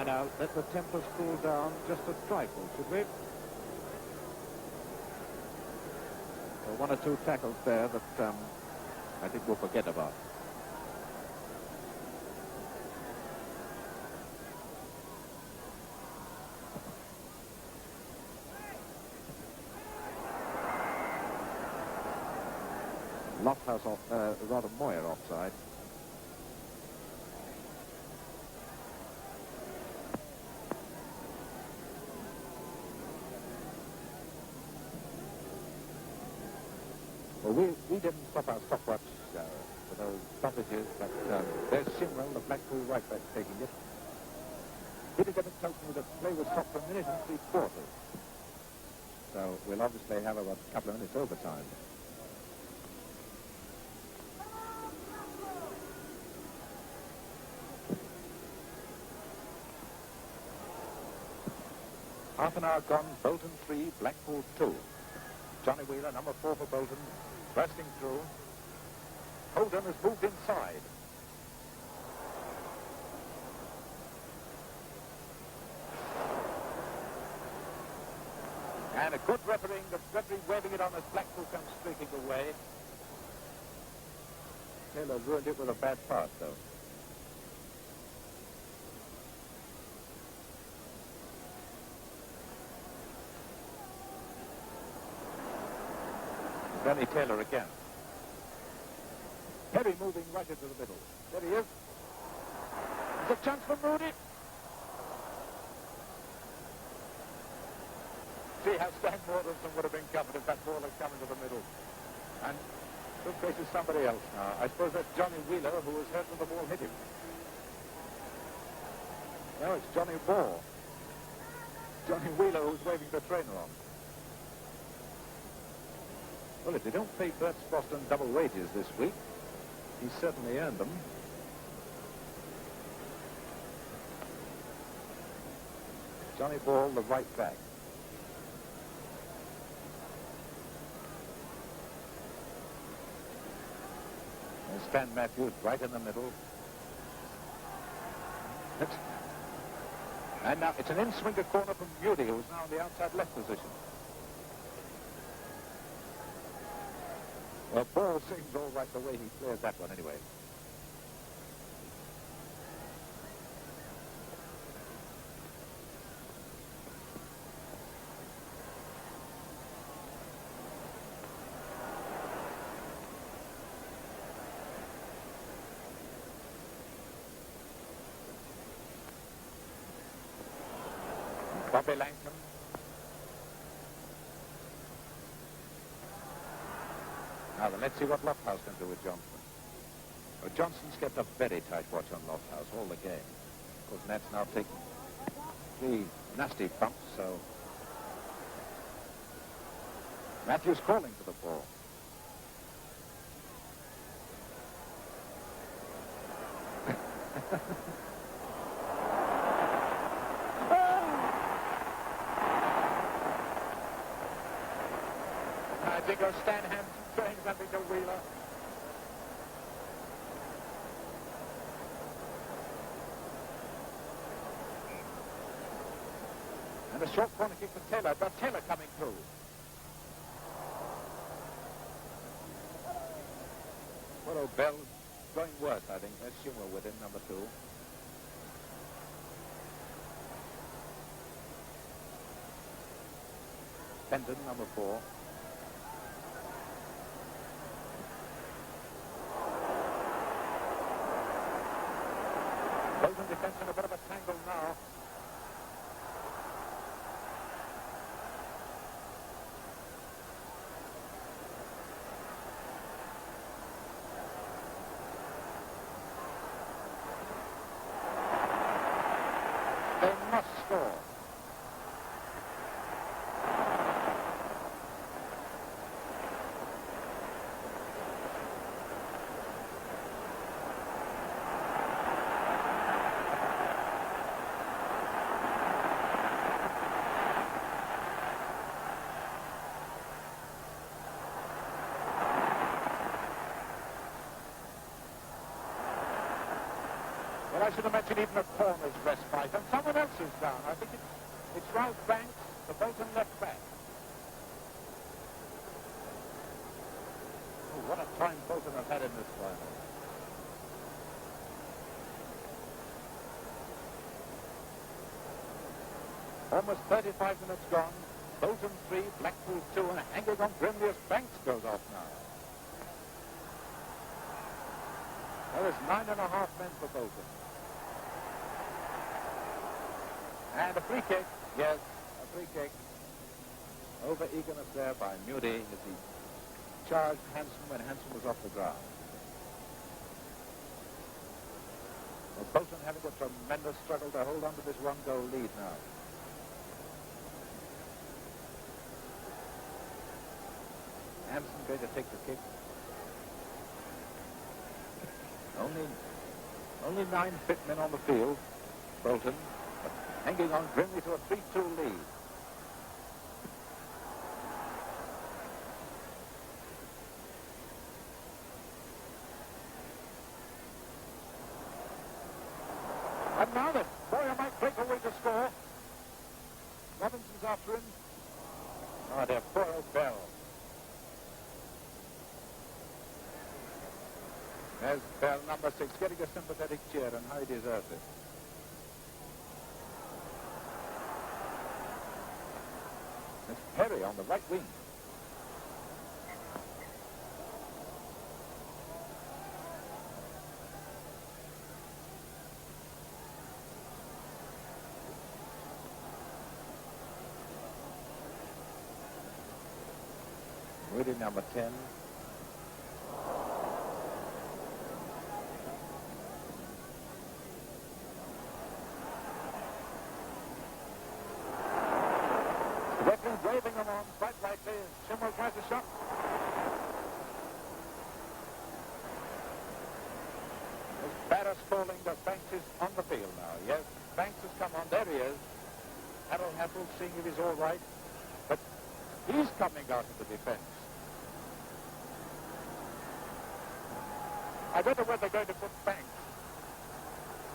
Now, let the tempers cool down just a trifle, should we? So 1 or 2 tackles there that I think we'll forget about. Lofthouse off, rather Moyer offside. Well, we didn't stop our stopwatch for those stoppages, but there's Shinwell, the Blackpool right back, taking it. Peter Gibbons tells me that play was stopped for a minute and 3/4. So we'll obviously have about a couple of minutes overtime. Half an hour gone, Bolton 3, Blackpool 2. Johnny Wheeler, number 4 for Bolton, bursting through. Holden has moved inside. And a good refereeing, the referee waving it on as Blackpool comes streaking away. Taylor ruined it with a bad pass, though. Danny Taylor again. Perry moving right into the middle. There he is. There's a chance for Moody. See how Stan Mortensen would have been covered if that ball had come into the middle. And took faces somebody else now. I suppose that's Johnny Wheeler, who was hurt when the ball hit him. No, it's Johnny Ball. Johnny Wheeler, who's waving the trainer on. Well, if they don't pay Bert Boston double wages this week, he certainly earned them. Johnny Ball, the right back. And Stan Matthews right in the middle. And now it's an in-swinger corner from Moody, who's now in the outside left position. Well, Ball seems all right the way he clears that one anyway. Bobby Langton. Now then, let's see what Lofthouse can do with Johnson. Well, Johnson's kept a very tight watch on Lofthouse all the game. Of course, Nat's now taken 3 nasty bumps, so... Matthews calling for the ball. I think it was Stan Hampson saying something to Wheeler. And a short corner kick for Taylor, but Taylor coming through. Well, Bell going worse, I think. There's Schumer with him, number 2. Benton, number 4. Bolton defense in a bit of a tangle now. They must score. Well, I should have mentioned even a corner's respite, and someone else is down. I think it's Ralph Banks, the Bolton left back. Oh, what a time Bolton have had in this final. Almost 35 minutes gone. Bolton 3, Blackpool 2, and hanging on grimly as Banks goes off now. There is 9.5 men for Bolton. And a free kick. Yes, a free kick. Over eagerness there by Moody as he charged Hanson when Hanson was off the ground. Well, Bolton having a tremendous struggle to hold on to this 1-goal lead now. Hanson going to take the kick. Only 9 fit men on the field. Bolton hanging on grimly to a 3-2 lead. And now then, Boyer might break away to score. Robinson's after him. Oh, their poor old Bell. There's Bell, number 6, getting a sympathetic cheer, and how he deserves it. It's Perry on the right wing. Really number 10. The referee waving them on quite rightly. Schimmel tries a shot. As Barras falling, but Banks is on the field now. Yes, Banks has come on. There he is. Harold Hassel seeing if he's all right. But he's coming out of the defense. I wonder where they're going to put Banks.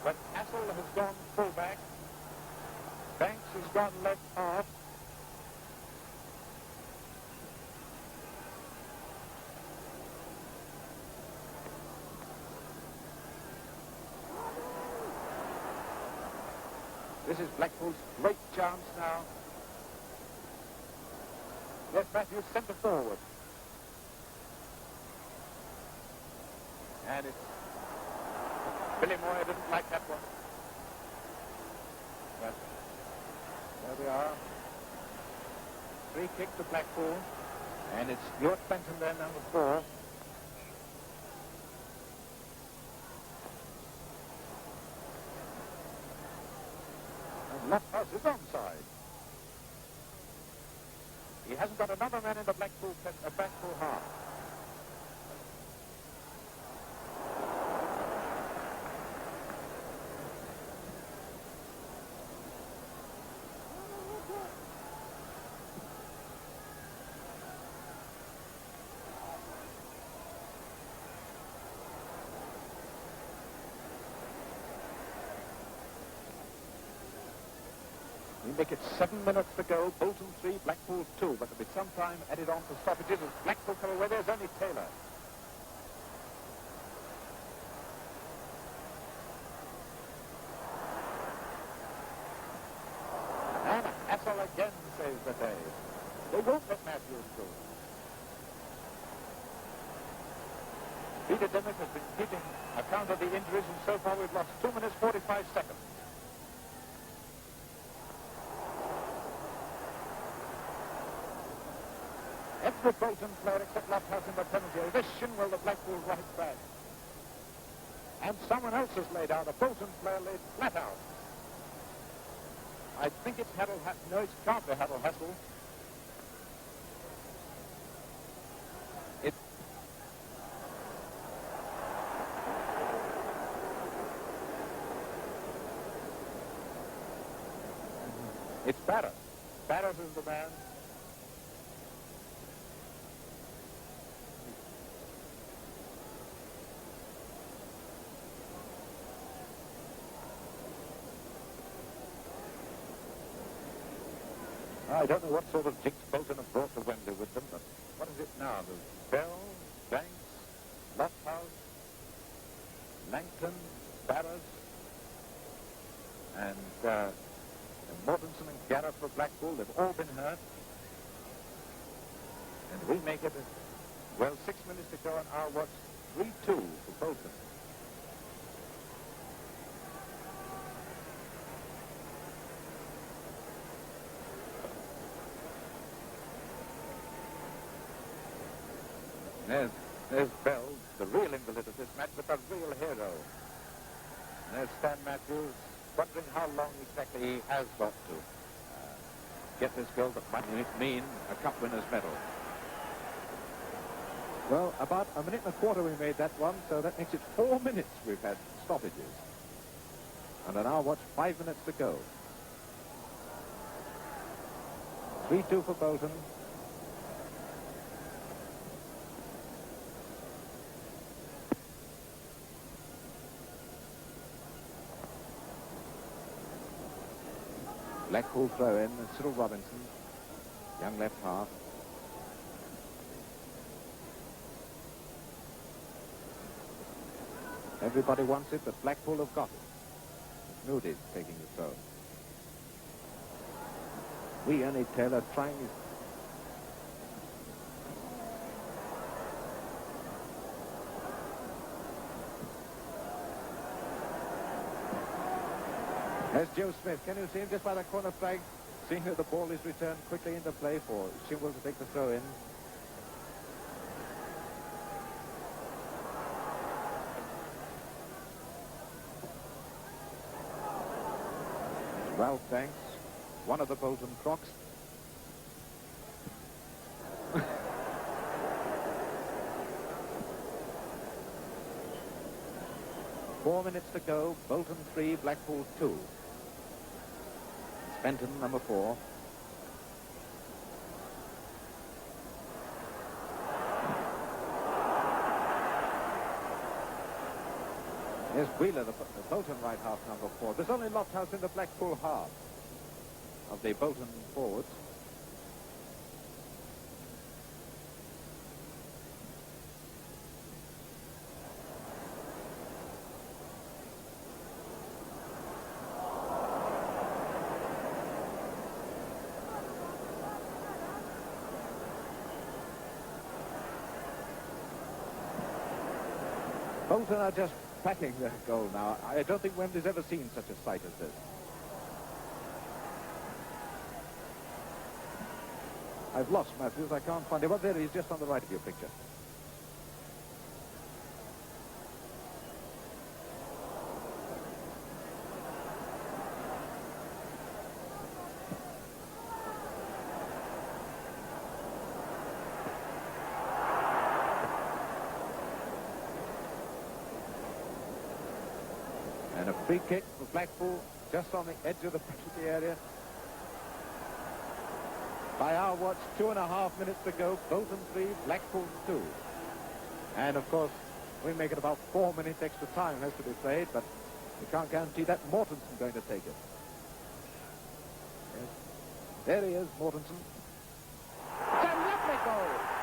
But Hassel has gone fullback. Banks has gone left half. This is Blackpool's great chance now. Yes, Matthews centre forward. And it's... Billy Moyer didn't like that one. But there we are. Free kick to Blackpool. And it's Stuart Benton there, number 4. And left pass is onside. He hasn't got another man in the Blackpool half. We make it 7 minutes to go. Bolton 3, Blackpool 2. But there'll be some time added on for stoppages as Blackpool come away. There's only Taylor. And Hassel again saves the day. They won't let Matthews through. Peter Dimmick has been keeping account of the injuries, and so far we've lost 2 minutes 45 seconds. Every Bolton player except Lofthouse in the penalty area. This Shinwell, the Blackpool right back. And someone else has laid out. A Bolton player laid flat out. I think it's Harold Hassel. No, it can't be Harold Hassel. It's Barras. Barras is the man. I don't know what sort of jinx Bolton have brought to Wembley with them, but what is it now? There's Bell, Banks, Lofthouse, Langton, Barras, and Mortensen and Garrett for Blackpool. They've all been hurt. And we make it, well, 6 minutes to go on our watch, 3-2 for Bolton. There's Bell, the real invalid of this match, but the real hero. And there's Stan Matthews, wondering how long exactly he has got to get this goal that might mean a cup winner's medal. Well, about a minute and a quarter we made that one, so that makes it 4 minutes we've had stoppages. And on our watch, 5 minutes to go. 3-2 for Bolton. Blackpool throw in, Cyril Robinson. young left half. Everybody wants it, but Blackpool have got it. Moody's taking the throw. Only Taylor trying his... There's Joe Smith. Can you see him just by the corner flag? Seeing that the ball is returned quickly into play for Shinwell to take the throw in. Ralph Banks, one of the Bolton Crocs. 4 minutes to go. Bolton 3, Blackpool 2. Fenton, number 4. Here's Wheeler, the Bolton right half, number 4. There's only Lofthouse in the Blackpool half of the Bolton forwards. Bolton are just packing their goal now. I don't think Wembley's ever seen such a sight as this. I've lost Matthews. I can't find him. Well, there he is, just on the right of your picture. And a free kick for Blackpool, just on the edge of the penalty area. By our watch, 2.5 minutes to go. Bolton 3, Blackpool 2. And of course, we make it about 4 minutes extra time has to be played, but we can't guarantee that Mortenson's going to take it. Yes. There he is, Mortensen. It's a lovely goal!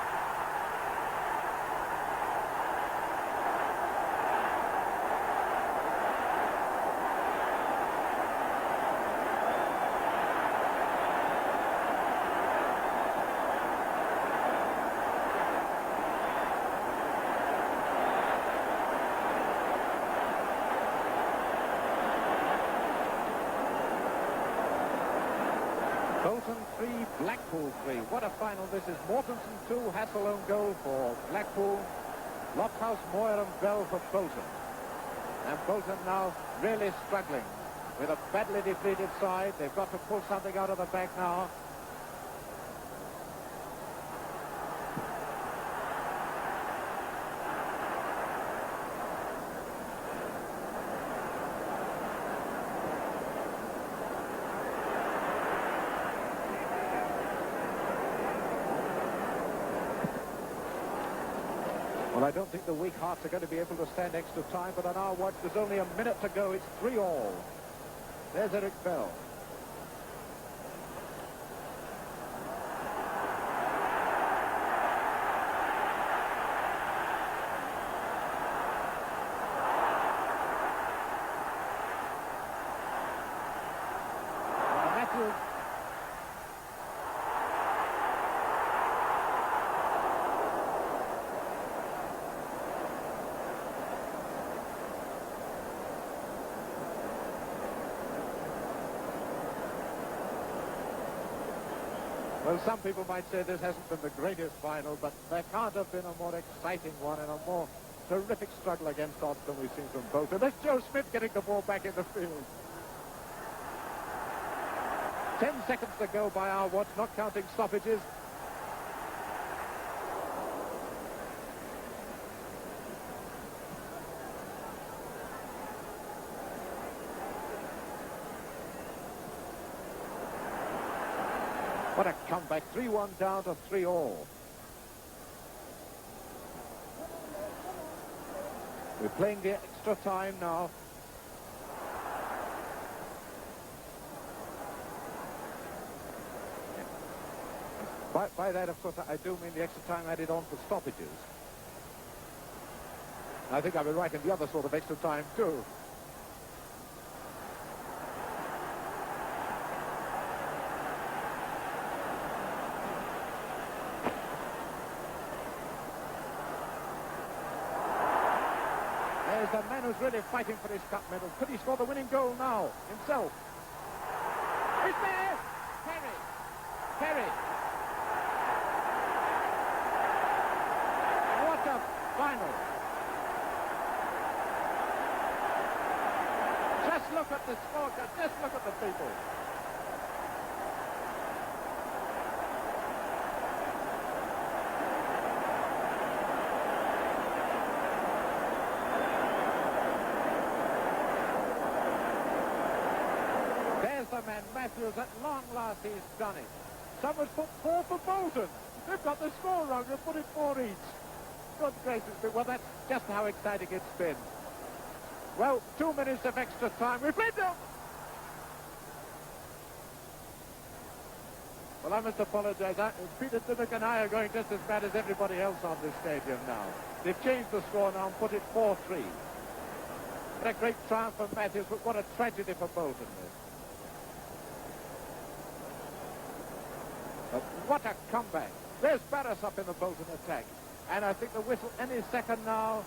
Bolton 3, Blackpool 3. What a final this is. Mortensen 2, Hassel own goal for Blackpool. Lofthouse, Moyer and Bell for Bolton. And Bolton now really struggling with a badly depleted side. They've got to pull something out of the bag now. Well, I don't think the weak hearts are going to be able to stand extra time, but on our watch, there's only a minute to go. It's 3-all. There's Eric Bell. Matthews. Well, some people might say this hasn't been the greatest final, but there can't have been a more exciting one and a more terrific struggle against odds than we've seen from both. And there's Joe Smith getting the ball back in the field. 10 seconds to go by our watch, not counting stoppages. What a comeback, 3-1 down to 3-all. We're playing the extra time now. By that, of course, I do mean the extra time added on for stoppages. I think I'll be right in the other sort of extra time, too. There's the man who's really fighting for his cup medal. Could he score the winning goal now, himself? He's there! Perry! Perry! What a final! Just look at the scorecard. Just look at the people. There's the man, Matthews. At long last, he's done it. Someone's put 4 for Bolton. They've got the score wrong. They've put it 4 each. Good gracious me. Well, that's just how exciting it's been. Well, 2 minutes of extra time. We've played them! Well, I must apologize. Peter Dimmock and I are going just as bad as everybody else on this stadium now. They've changed the score now and put it 4-3. What a great triumph for Matthews, but what a tragedy for Bolton. But what a comeback. There's Barras up in the Bolton attack. And I think the whistle any second now.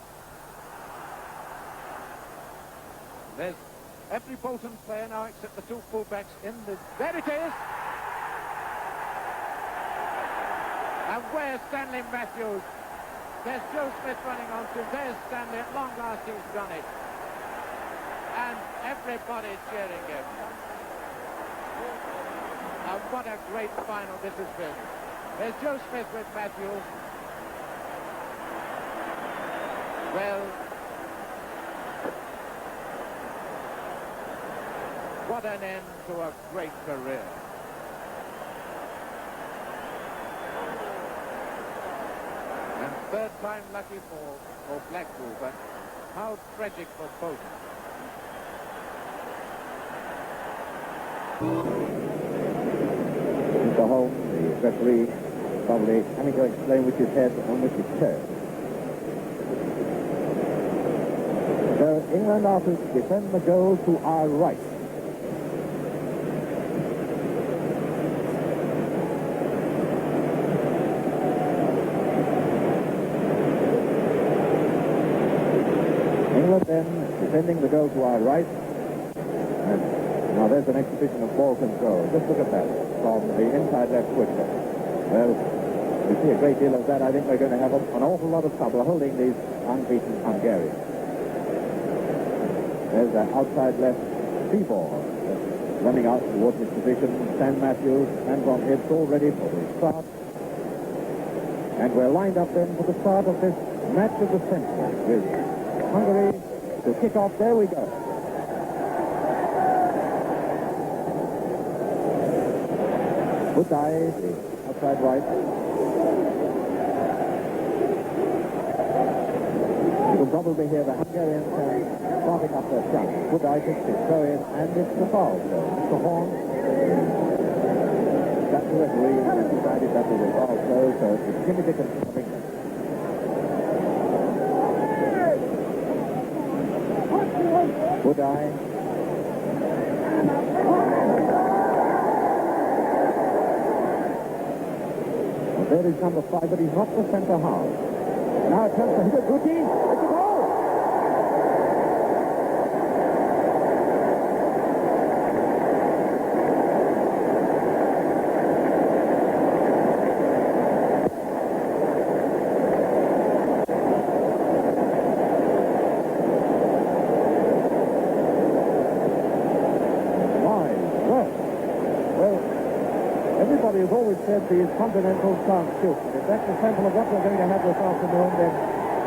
There's every Bolton player now except the 2 fullbacks in the... There it is! And where's Stanley Matthews? There's Joe Smith running on to. There's Stanley. At long last he's done it. And everybody cheering him. And what a great final this has been. There's Joe Smith with Matthews. Well, what an end to a great career. And third time lucky for Blackpool, but how tragic for Bolton. Mr. Holmes, the referee, probably having to explain which is head and which is tail. So England are to defend the goal to our right. England then defending the goal to our right. And now there's an exhibition of ball control. Just look at that from the inside left quickly. Well, we see a great deal of that. I think we're going to have an awful lot of trouble holding these unbeaten Hungarians. There's an outside left Seaborn running out towards his position. Stan Matthews, hands on hips, all ready for the start. And we're lined up then for the start of this match of the century with Hungary to kick off. There we go. Good dive, the outside right. You will probably hear the Hungarians starting up their shot. Good eye takes it, throw in, and it's the foul. So Mr. Horn, that's the referee, and decided that was a foul throw, so it's Jimmy Dickinson of England. Good eye. Well, there is number 5, but he's not the centre half. Now it turns to hit a routine. It's a goal! Everybody has always said these continental sound shoots. If that's a sample of what we're going to have this afternoon, then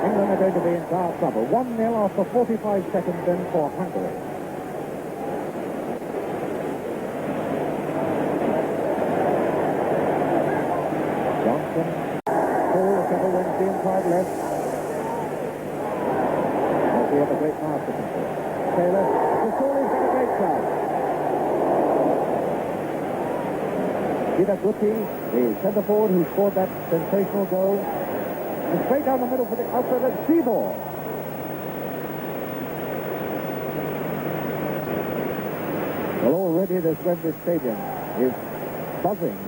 England are going to be in dire trouble. 1-0 after 45 seconds then for Hungary. Johnson, Paul, the double wins the inside left. As we have a great master control. Taylor, the Sawley's got a great try. Peter Gutti, the centre forward who scored that sensational goal. And straight down the middle for the outside of Seymour. Well, already this Wembley Stadium is buzzing